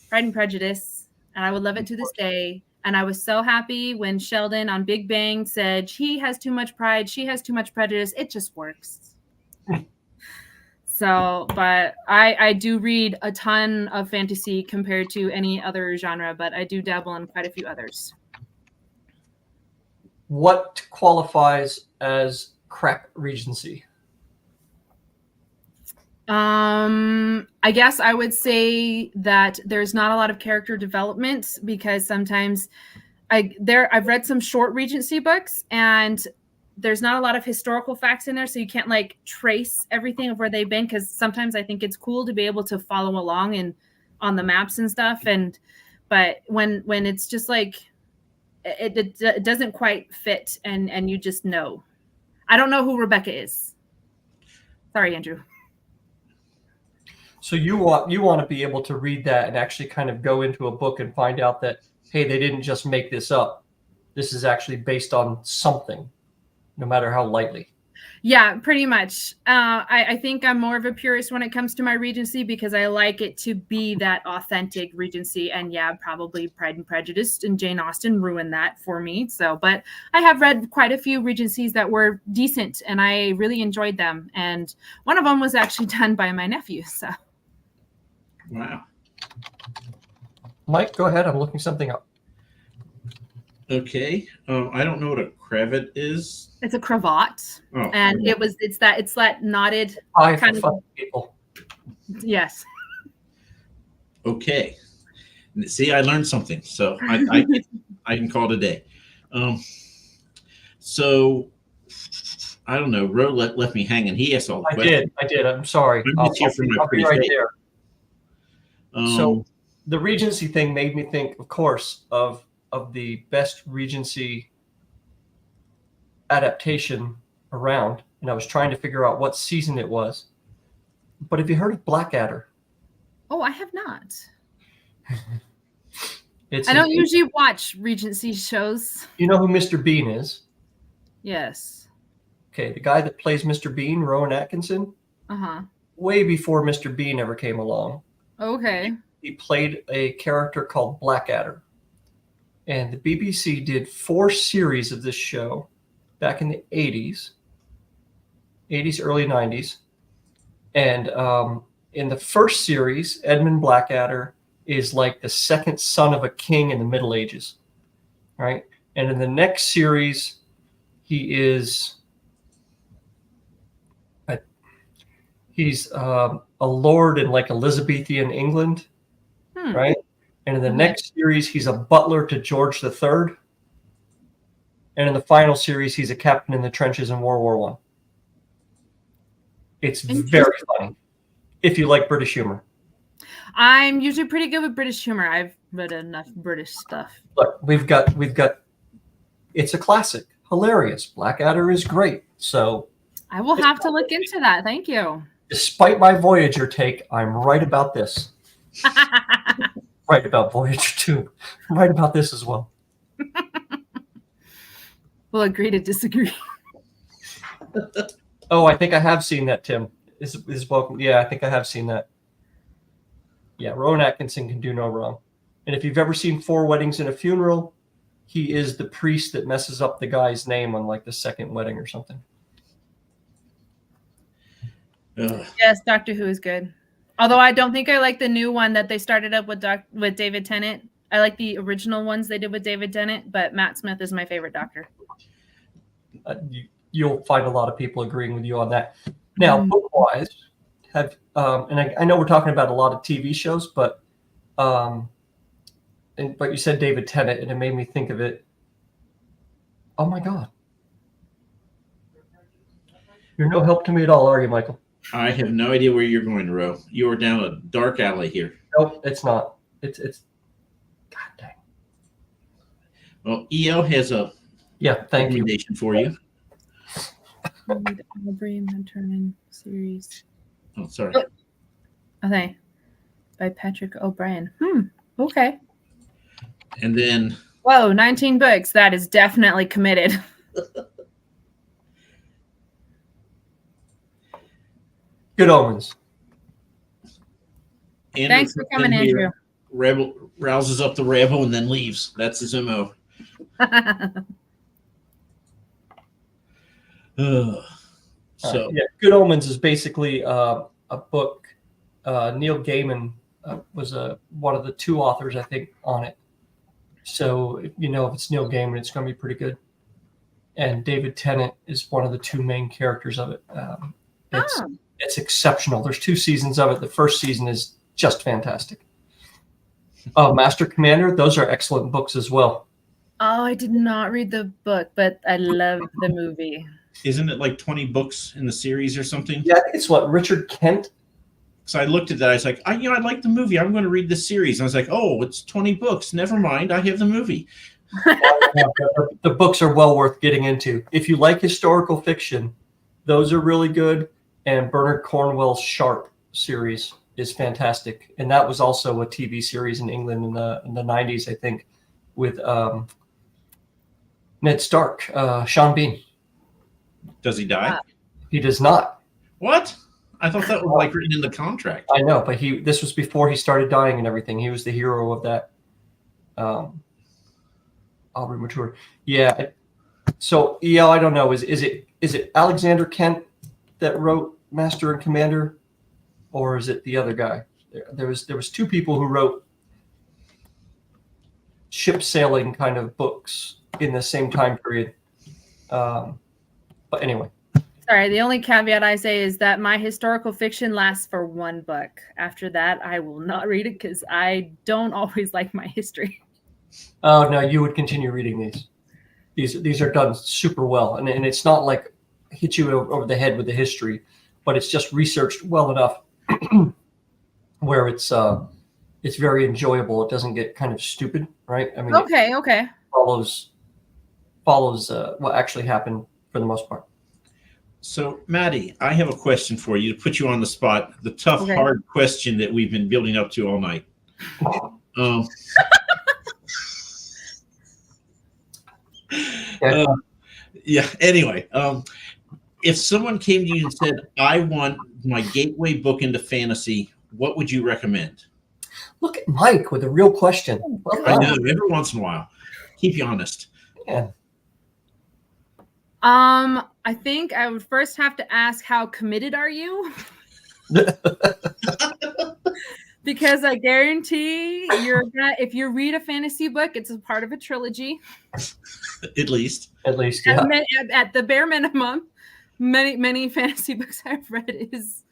Pride and Prejudice, and I would love it to this day. And I was so happy when Sheldon on Big Bang said, he has too much pride, she has too much prejudice. It just works. So, but I do read a ton of fantasy compared to any other genre, but I do dabble in quite a few others. What qualifies as crap Regency? I guess I would say that there's not a lot of character development because sometimes I've read some short Regency books and there's not a lot of historical facts in there, so you can't like trace everything of where they've been, because sometimes I think it's cool to be able to follow along and on the maps and stuff. But when it's just like it doesn't quite fit and you just know. I don't know who Rebecca is. Sorry, Andrew. So you want to be able to read that and actually kind of go into a book and find out that, hey, they didn't just make this up. This is actually based on something, no matter how lightly. Yeah, pretty much. I think I'm more of a purist when it comes to my Regency because I like it to be that authentic Regency. And yeah, probably Pride and Prejudice and Jane Austen ruined that for me. So, but I have read quite a few Regencies that were decent and I really enjoyed them. And one of them was actually done by my nephew. So. Wow. Mike, go ahead. I'm looking something up. Okay. I don't know what a cravat is. It's a cravat. Oh, and yeah. it's that knotted kind of people. Yes. Okay. See, I learned something. So I can call it a day. So I don't know. Ro left me hanging. He asked all the questions. I did. I'm sorry. I'm just here for my pretty right face. there. So the Regency thing made me think, of course, of the best Regency adaptation around, and I was trying to figure out what season it was. But have you heard of Blackadder? Oh, I have not. I don't usually watch Regency shows. You know who Mr. Bean is? Yes. Okay, the guy that plays Mr. Bean, Rowan Atkinson. Way before Mr. Bean ever came along. Okay. He played a character called Blackadder. And the BBC did 4 series of this show back in the 80s, early 90s. And in the first series, Edmund Blackadder is like the second son of a king in the Middle Ages, right? And in the next series, he is He's a lord in like Elizabethan England, right? And in the next series, he's a butler to George III. And in the final series, he's a captain in the trenches in World War I. It's very funny if you like British humor. I'm usually pretty good with British humor. I've read enough British stuff. Look, we've got. It's a classic, hilarious. Blackadder is great. So I will have to look into that. Thank you. Despite my Voyager take, I'm right about this. Right about Voyager 2. I'm right about this as well. We'll agree to disagree. Oh, I think I have seen that, Tim. Is welcome. Yeah, I think I have seen that. Yeah, Rowan Atkinson can do no wrong. And if you've ever seen 4 Weddings and a Funeral, he is the priest that messes up the guy's name on like the second wedding or something. Yes, Doctor Who is good. Although I don't think I like the new one that they started up with David Tennant. I like the original ones they did with David Tennant, but Matt Smith is my favorite Doctor. You'll find a lot of people agreeing with you on that. Now, book-wise, and I know we're talking about a lot of TV shows, but you said David Tennant, and it made me think of it. Oh my God, you're no help to me at all, are you, Michael? I have no idea where you're going, Ro. You are down a dark alley here. Nope, it's not. It's. God dang. Well, EL has a thank you recommendation for you. Series. Oh, sorry. Okay. By Patrick O'Brien. Okay. And then. Whoa, 19 books. That is definitely committed. Good Omens. Thanks for coming, Andrew. Rebel rouses up the rebel and then leaves. That's his MO. Good Omens is basically a book. Neil Gaiman was one of the 2 authors, I think, on it. So if it's Neil Gaiman, it's going to be pretty good. And David Tennant is one of the 2 main characters of it. It's exceptional. There's 2 seasons of it. The first season is just fantastic. Master Commander, those are excellent books as well. Oh, I did not read the book, but I love the movie. Isn't it like 20 books in the series or something? Yeah, it's what, Richard Kent? So I looked at that. I was like, I like the movie. I'm going to read the series. And I was like, oh, it's 20 books. Never mind. I have the movie. The books are well worth getting into. If you like historical fiction, those are really good. And Bernard Cornwell's Sharp series is fantastic. And that was also a TV series in England in the 90s, I think, with Ned Stark, Sean Bean. Does he die? He does not. What? I thought that was like written in the contract. I know, but this was before he started dying and everything. He was the hero of that. Aubrey Mature. Yeah. So EL, I don't know. Is it Alexander Kent that wrote Master and Commander, or is it the other guy? There was 2 people who wrote ship sailing kind of books in the same time period. But anyway. Sorry, the only caveat I say is that my historical fiction lasts for 1 book. After that, I will not read it because I don't always like my history. Oh, no, you would continue reading these. These are done super well. And it's not like hit you over the head with the history, but it's just researched well enough where it's very enjoyable. It doesn't get kind of stupid, right? I mean, okay. Follows what actually happened for the most part. So, Maddie, I have a question for you to put you on the spot. The tough, hard question that we've been building up to all night. Anyway, if someone came to you and said, I want my gateway book into fantasy, what would you recommend? Look at Mike with a real question. Well, I know, every once in a while. Keep you honest. Yeah. I think I would first have to ask, how committed are you? Because I guarantee if you read a fantasy book, it's a part of a trilogy. At least, yeah. At the bare minimum, many fantasy books I've read is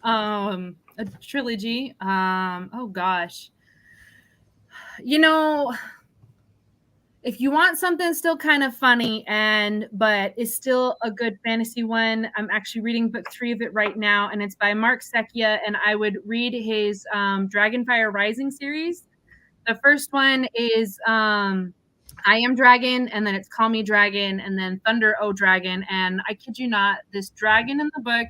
A trilogy. Oh gosh. You know, if you want something still kind of funny but is still a good fantasy one, I'm actually reading book 3 of it right now, and it's by Mark Secchia, and I would read his Dragonfire Rising series. The first one is I Am Dragon, and then it's Call Me Dragon, and then Thunder O Dragon. And I kid you not, this dragon in the book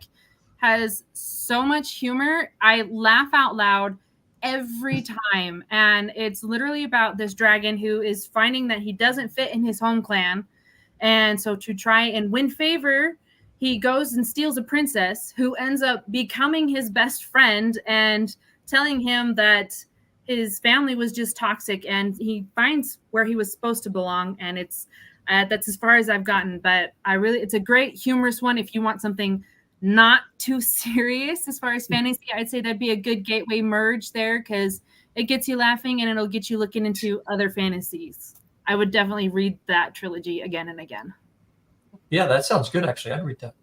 has so much humor. I laugh out loud every time. And it's literally about this dragon who is finding that he doesn't fit in his home clan. And so to try and win favor, he goes and steals a princess who ends up becoming his best friend and telling him that his family was just toxic, and he finds where he was supposed to belong. And it's that's as far as I've gotten, but it's a great humorous one. If you want something not too serious as far as fantasy, I'd say that'd be a good gateway merge there, because it gets you laughing and it'll get you looking into other fantasies. I would definitely read that trilogy again and again. Yeah, that sounds good. Actually, I'd read that.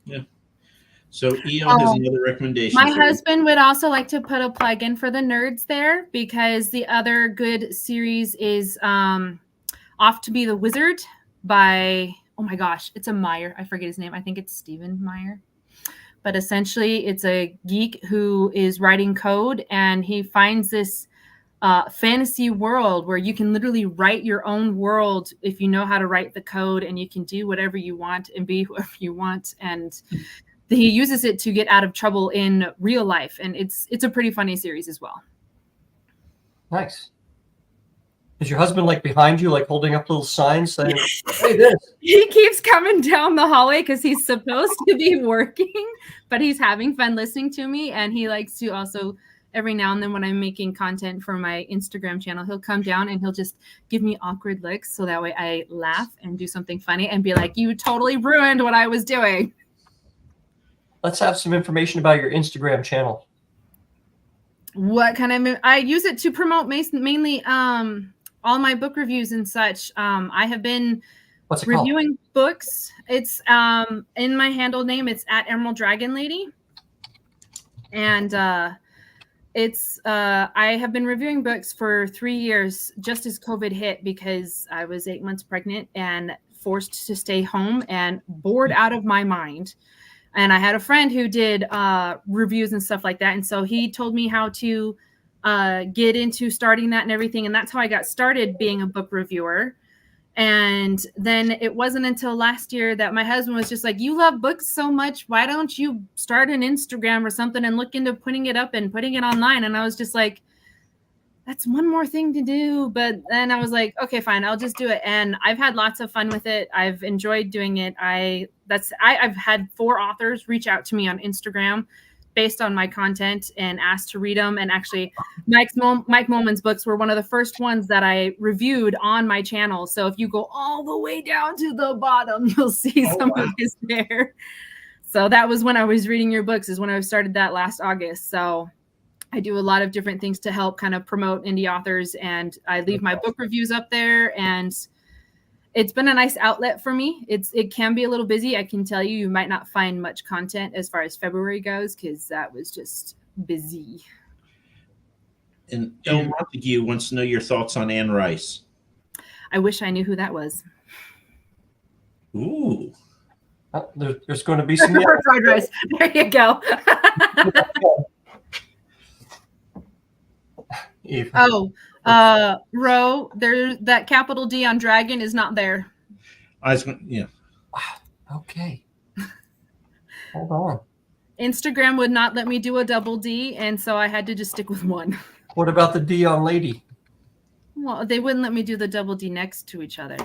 Yeah. So E.L. has another recommendation. My husband would also like to put a plug in for the nerds there, because the other good series is Off to Be the Wizard by, oh my gosh, it's a Meyer. I forget his name. I think it's Stephen Meyer. But essentially, it's a geek who is writing code, and he finds this fantasy world where you can literally write your own world if you know how to write the code, and you can do whatever you want and be whoever you want. And he uses it to get out of trouble in real life. And it's a pretty funny series as well. Nice. Is your husband like behind you, like holding up little signs saying, hey, this? He keeps coming down the hallway because he's supposed to be working, but he's having fun listening to me. And he likes to also, every now and then when I'm making content for my Instagram channel, he'll come down and he'll just give me awkward looks. So that way I laugh and do something funny and be like, you totally ruined what I was doing. Let's have some information about your Instagram channel. What kind of? I use it to promote mainly all my book reviews and such. I have been reviewing books. It's in my handle name. It's at Emerald Dragon Lady, and it's I have been reviewing books for 3 years, just as COVID hit, because I was 8 months pregnant and forced to stay home and bored out of my mind. And I had a friend who did reviews and stuff like that. And so he told me how to get into starting that and everything. And that's how I got started being a book reviewer. And then it wasn't until last year that my husband was just like, you love books so much. Why don't you start an Instagram or something and look into putting it up and putting it online? And I was just like, that's one more thing to do. But then I was like, okay, fine, I'll just do it. And I've had lots of fun with it. I've enjoyed doing it. I've had 4 authors reach out to me on Instagram based on my content and asked to read them. And actually, Mike Moman's books were one of the first ones that I reviewed on my channel. So if you go all the way down to the bottom, you'll see some of his there. So that was when I was reading your books, is when I started that last August. So I do a lot of different things to help kind of promote indie authors, and I leave my book reviews up there, and it's been a nice outlet for me. It can be a little busy. I can tell you might not find much content as far as February goes, because that was just busy. And El Montague wants to know your thoughts on Anne Rice. I wish I knew who that was. Ooh. There's going to be some fried rice. There you go. Ro, there's that capital D on dragon is not there. Yeah. Okay. Hold on. Instagram would not let me do a double D, and so I had to just stick with one. What about the D on lady? Well, they wouldn't let me do the double D next to each other.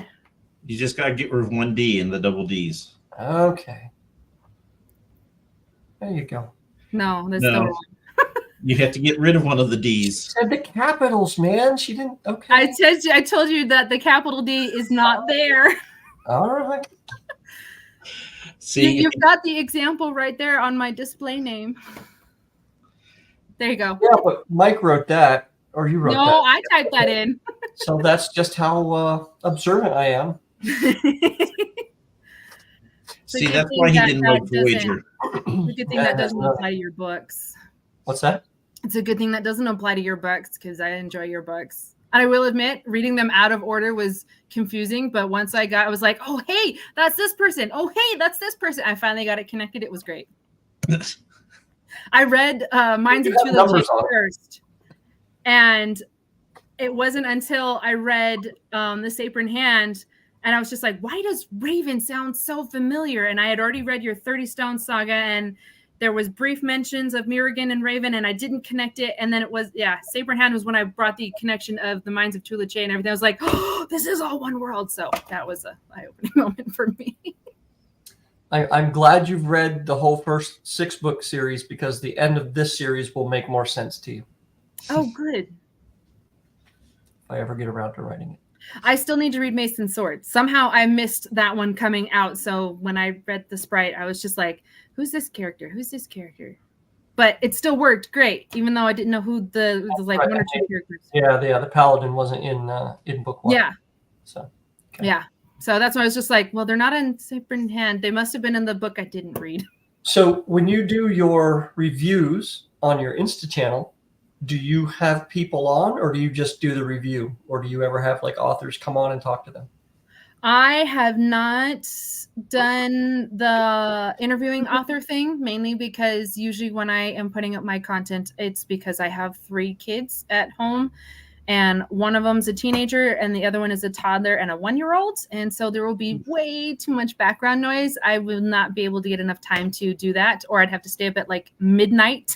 You just got to get rid of one D in the double Ds. Okay. There you go. No, that's still wrong. You have to get rid of one of the D's. Said the capitals, man. She didn't. Okay. I told you that the capital D is not there. All right. See, you've got the example right there on my display name. There you go. Yeah, but Mike wrote that, or you wrote that. No, I typed that in. So that's just how observant I am. See, that's why he didn't like Voyager. It's a good thing that doesn't apply to your books. What's that? It's a good thing that doesn't apply to your books because I enjoy your books. And I will admit, reading them out of order was confusing. But once I was like, oh, hey, that's this person. Oh, hey, that's this person. I finally got it connected. It was great. I read Minds of Tula first. And it wasn't until I read This Apron Hand, and I was just like, why does Raven sound so familiar? And I had already read your 30 Stone saga, and there was brief mentions of Mirrigan and Raven, and I didn't connect it. And then it was, Apron Hand was when I brought the connection of the Minds of Tula and everything. I was like, oh, this is all one world. So that was an eye-opening moment for me. I'm glad you've read the whole first 6-book series because the end of this series will make more sense to you. Oh, good. If I ever get around to writing it. I still need to read Mason Sword. Somehow I missed that one coming out. So when I read the Sprite, I was just like, who's this character? Who's this character? But it still worked great, even though I didn't know who the like right. 1 or 2 characters. Yeah, the Paladin wasn't in book 1. Yeah. So okay. Yeah. So that's why I was just like, well, they're not in Apron Hand. They must have been in the book I didn't read. So when you do your reviews on your Insta channel, do you have people on, or do you just do the review, or do you ever have like authors come on and talk to them? I have not done the interviewing author thing, mainly because usually when I am putting up my content, it's because I have 3 kids at home, and one of them's a teenager and the other one is a toddler and a 1-year-old. And so there will be way too much background noise. I will not be able to get enough time to do that, or I'd have to stay up at like midnight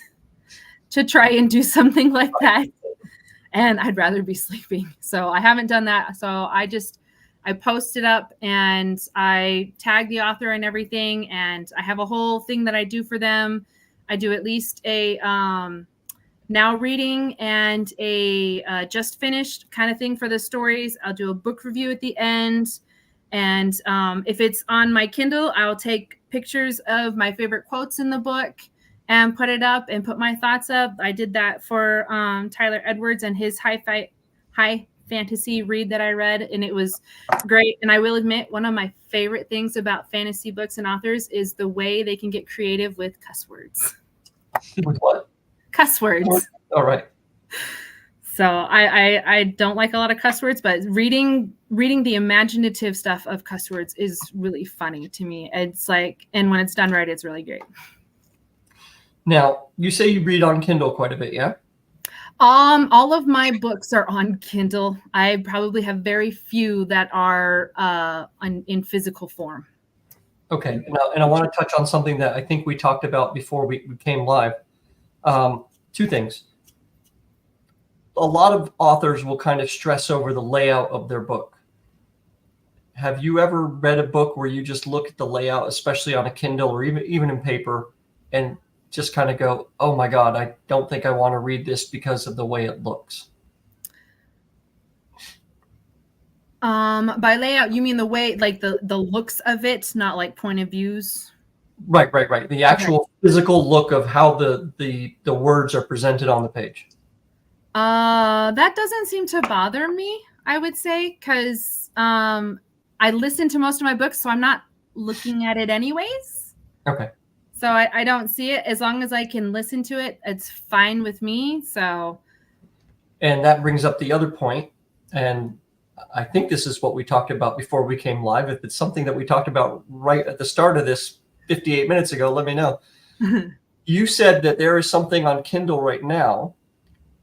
to try and do something like that. And I'd rather be sleeping. So I haven't done that. So I post it up and I tag the author and everything. And I have a whole thing that I do for them. I do at least a now reading and a just finished kind of thing for the stories. I'll do a book review at the end. And if it's on my Kindle, I'll take pictures of my favorite quotes in the book and put it up and put my thoughts up. I did that for Tyler Edwards and his high fantasy read that I read, and it was great. And I will admit, one of my favorite things about fantasy books and authors is the way they can get creative with cuss words. With what? Cuss words. All right. So I don't like a lot of cuss words, but reading the imaginative stuff of cuss words is really funny to me. It's like, and when it's done right, it's really great. Now, you say you read on Kindle quite a bit, yeah? All of my books are on Kindle. I probably have very few that are in physical form. Okay, and I want to touch on something that I think we talked about before we came live. 2 things. A lot of authors will kind of stress over the layout of their book. Have you ever read a book where you just look at the layout, especially on a Kindle or even in paper, and just kind of go, oh my God, I don't think I want to read this because of the way it looks? By layout, you mean the way, like the looks of it, not like point of views? Right. The actual physical look of how the words are presented on the page. That doesn't seem to bother me, I would say, because I listen to most of my books, so I'm not looking at it anyways. Okay. So I don't see it. As long as I can listen to it, it's fine with me. So, and that brings up the other point, and I think this is what we talked about before we came live. If it's something that we talked about right at the start of this 58 minutes ago, let me know. You said that there is something on Kindle right now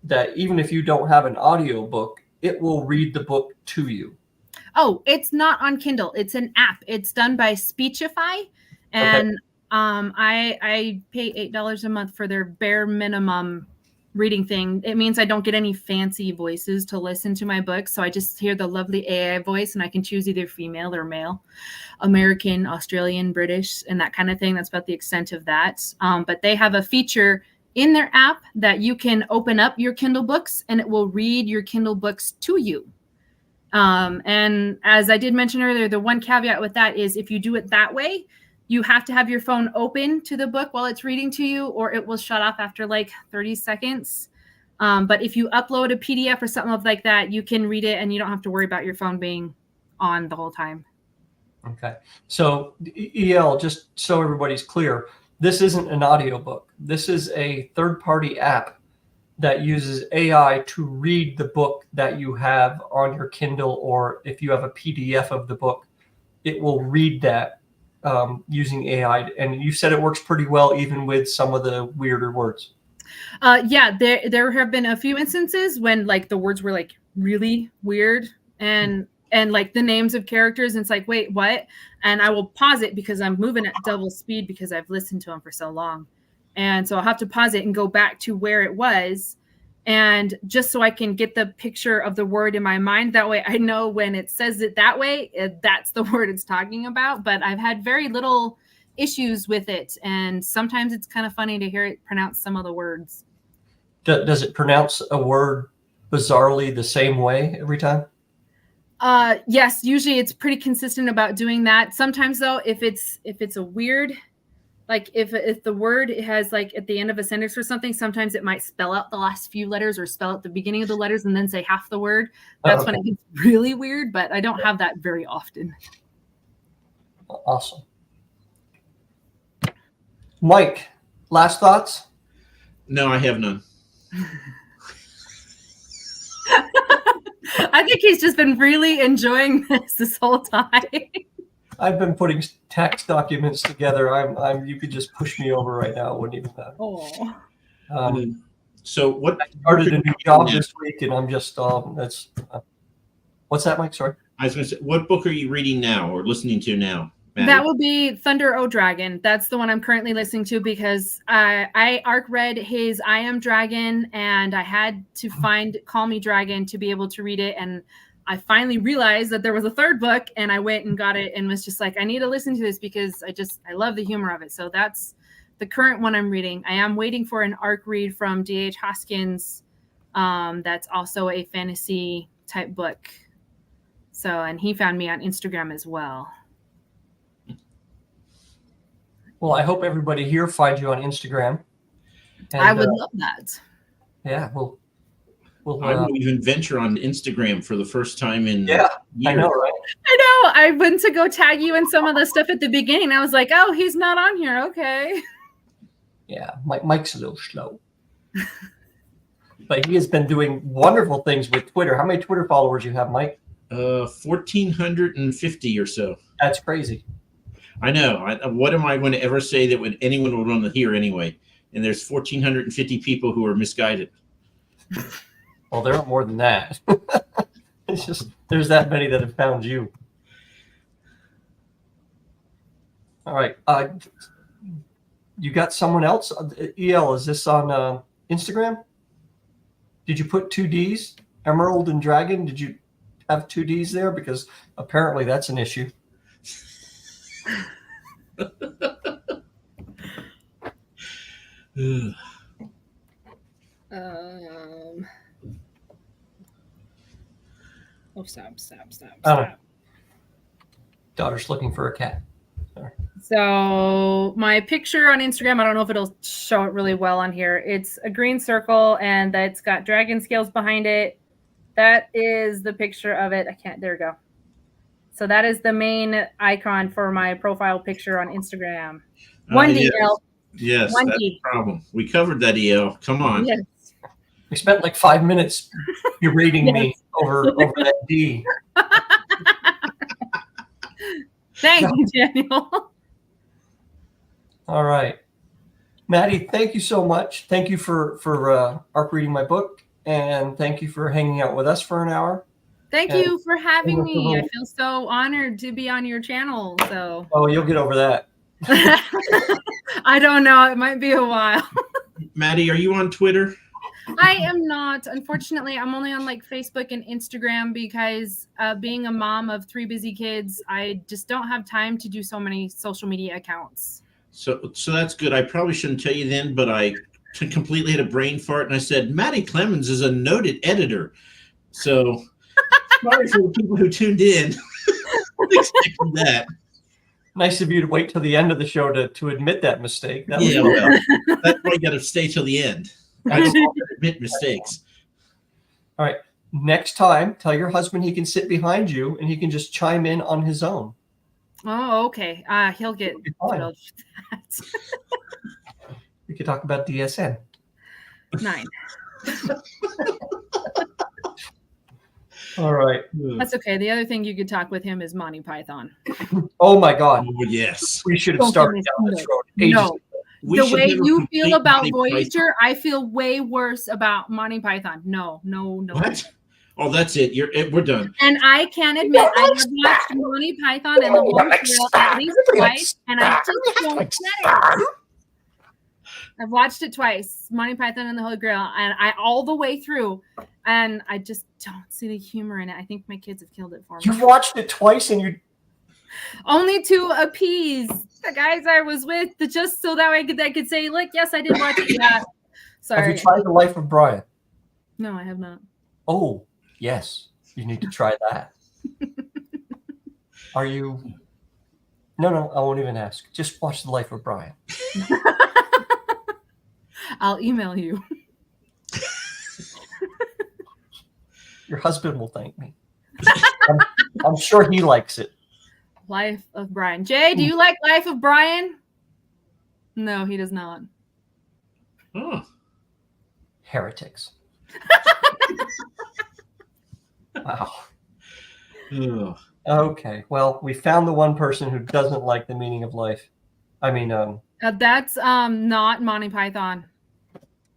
that even if you don't have an audio book, it will read the book to you. Oh, it's not on Kindle. It's an app. It's done by Speechify, and okay. I pay $8 a month for their bare minimum reading thing. It means I don't get any fancy voices to listen to my books. So I just hear the lovely AI voice, and I can choose either female or male, American, Australian, British, and that kind of thing. That's about the extent of that. But they have a feature in their app that you can open up your Kindle books and it will read your Kindle books to you. And as I did mention earlier, the one caveat with that is if you do it that way, you have to have your phone open to the book while it's reading to you, or it will shut off after like 30 seconds. But if you upload a PDF or something like that, you can read it and you don't have to worry about your phone being on the whole time. Okay. So EL, just so everybody's clear, this isn't an audiobook. This is a third-party app that uses AI to read the book that you have on your Kindle, or if you have a PDF of the book, it will read that using AI. And you said it works pretty well, even with some of the weirder words. Yeah, there have been a few instances when like the words were like really weird and like the names of characters, and it's like, wait, what? And I will pause it because I'm moving at double speed because I've listened to them for so long. And so I'll have to pause it and go back to where it was. And just so I can get the picture of the word in my mind, that way I know when it says it that way, that's the word it's talking about. But I've had very little issues with it. And sometimes it's kind of funny to hear it pronounce some of the words. Does it pronounce a word bizarrely the same way every time? Yes, usually it's pretty consistent about doing that. Sometimes though, if it's a weird, like if the word has like at the end of a sentence or something, sometimes it might spell out the last few letters or spell out the beginning of the letters and then say half the word. That's when it gets really weird, but I don't have that very often. Awesome. Mike, last thoughts? No, I have none. I think he's just been really enjoying this whole time. I've been putting tax documents together. You could just push me over right now. It wouldn't even matter. Oh. So what? I started a new job this week, and I'm just what's that, Mike? Sorry. I was going to say, what book are you reading now or listening to now, Maddie? That would be Thunder O Dragon. That's the one I'm currently listening to because I arc read his I Am Dragon, and I had to find Call Me Dragon to be able to read it. And I finally realized that there was a third book, and I went and got it and was just like, I need to listen to this because I love the humor of it. So that's the current one I'm reading. I am waiting for an arc read from D.H. Hoskins. That's also a fantasy type book. So, and he found me on Instagram as well. Well, I hope everybody here finds you on Instagram. And, I would love that. Yeah, we'll I will even venture on Instagram for the first time in years. I know, right? I know. I went to go tag you in some of the stuff at the beginning. I was like, oh, he's not on here. Okay. Yeah, Mike's a little slow. But he has been doing wonderful things with Twitter. How many Twitter followers you have, Mike? 1,450 or so. That's crazy. I know. What am I going to ever say that anyone would want to hear anyway? And there's 1,450 people who are misguided. Well, there are more than that. It's just there's that many that have found you. All right. You got someone else? EL, is this on Instagram? Did you put 2 Ds? Emerald and Dragon? Did you have 2 Ds there? Because apparently that's an issue. Stop. Daughter's looking for a cat. Sorry. So my picture on Instagram, I don't know if it'll show it really well on here. It's a green circle and that's got dragon scales behind it. That is the picture of it. There we go. So that is the main icon for my profile picture on Instagram. 1D, EL. Yes, 1D. That's the problem. We covered that, EL. Come on. Yes. We spent like 5 minutes berating me over that D. Thank you, Daniel. All right. Maddie, thank you so much. Thank you for ARC reading my book, and thank you for hanging out with us for an hour. Thank you for having me. I feel so honored to be on your channel. So. Oh, you'll get over that. I don't know. It might be a while. Maddie, are you on Twitter? I am not. Unfortunately, I'm only on like Facebook and Instagram because being a mom of 3 busy kids, I just don't have time to do so many social media accounts. So that's good. I probably shouldn't tell you then, but I completely had a brain fart and I said, Maddie Clements is a noted editor. So sorry for the people who tuned in. Expecting that. Nice of you to wait till the end of the show to admit that mistake. Well, that's why you got to stay till the end. I don't admit mistakes. All right. Next time, tell your husband he can sit behind you and he can just chime in on his own. Oh, okay. He'll get be fine. thrilled with that. We could talk about DSN. 9. All right. That's okay. The other thing you could talk with him is Monty Python. Oh my God. Oh, yes. We should have Don't started get me down this started. road ages No. ago. We The should way have a you complete feel about Monty Voyager, I feel way worse about Monty Python. No. What? Oh, that's it. We're done. And I can admit, I have watched Monty Python and the Holy Grail at least twice, and I just don't get it. I've watched it twice, Monty Python and the Holy Grail, and I all the way through, and I just don't see the humor in it. I think my kids have killed it for me. You've watched it twice and you Only to appease the guys I was with, just so that way I could say, look, yes, I did watch it. Yeah. have Sorry. you tried The Life of Brian? No, I have not. Oh, yes. You need to try that. Are you? No, I won't even ask. Just watch The Life of Brian. I'll email you. Your husband will thank me. I'm sure he likes it. Life of Brian. Jay, do you like Life of Brian? No, he does not. Oh. Heretics. Wow. Ugh. Okay. Well, we found the one person who doesn't like the meaning of life. I mean, That's not Monty Python.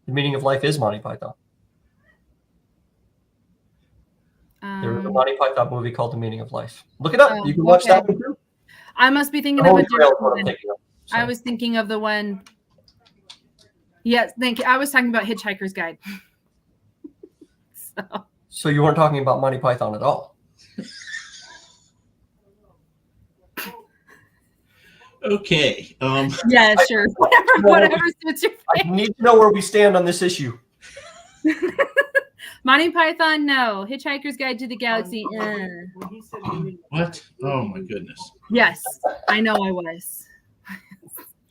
the meaning of life is Monty Python. There was a Monty Python movie called The Meaning of Life. Look it up. Oh, You can watch okay. that one too. I must be thinking The of a Holy Grail is different what I'm one. thinking of. So, I was thinking of the one. Yes, thank you. I was talking about Hitchhiker's Guide. so you weren't talking about Monty Python at all. Okay. Yeah, sure. Whatever suits your I need to know where we stand on this issue. Monty Python, no. Hitchhiker's Guide to the Galaxy. What? Oh my goodness. Yes, I know I was.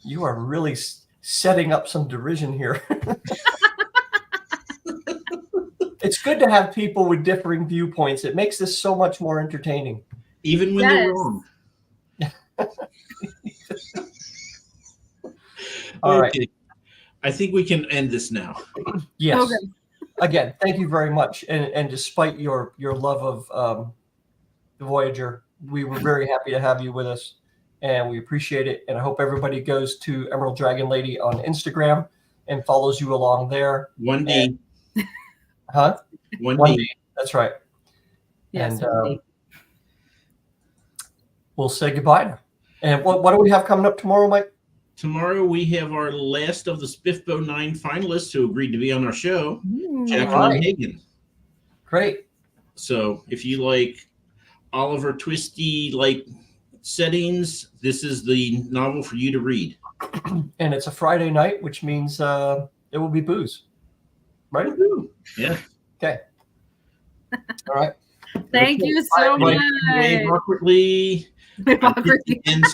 You are really setting up some derision here. It's good to have people with differing viewpoints. It makes this so much more entertaining. Even when they're wrong. All right. Okay. I think we can end this now. Yes. Okay. Again, thank you very much. And despite your love of the Voyager, we were very happy to have you with us, and we appreciate it. And I hope everybody goes to Emerald Dragon Lady on Instagram and follows you along there. One D. Huh? One One D. D. That's right. Yes, And we'll say goodbye now. And what do we have coming up tomorrow, Mike? Tomorrow we have our last of the Spiffbo 9 finalists who agreed to be on our show, Jacqueline Right. Hagan. Great. So if you like Oliver Twisty settings, this is the novel for you to read. And it's a Friday night, which means it will be booze. Right? Yeah. Okay. All right. Thank you so Bye, much. Wave awkwardly. Hypocrisy. And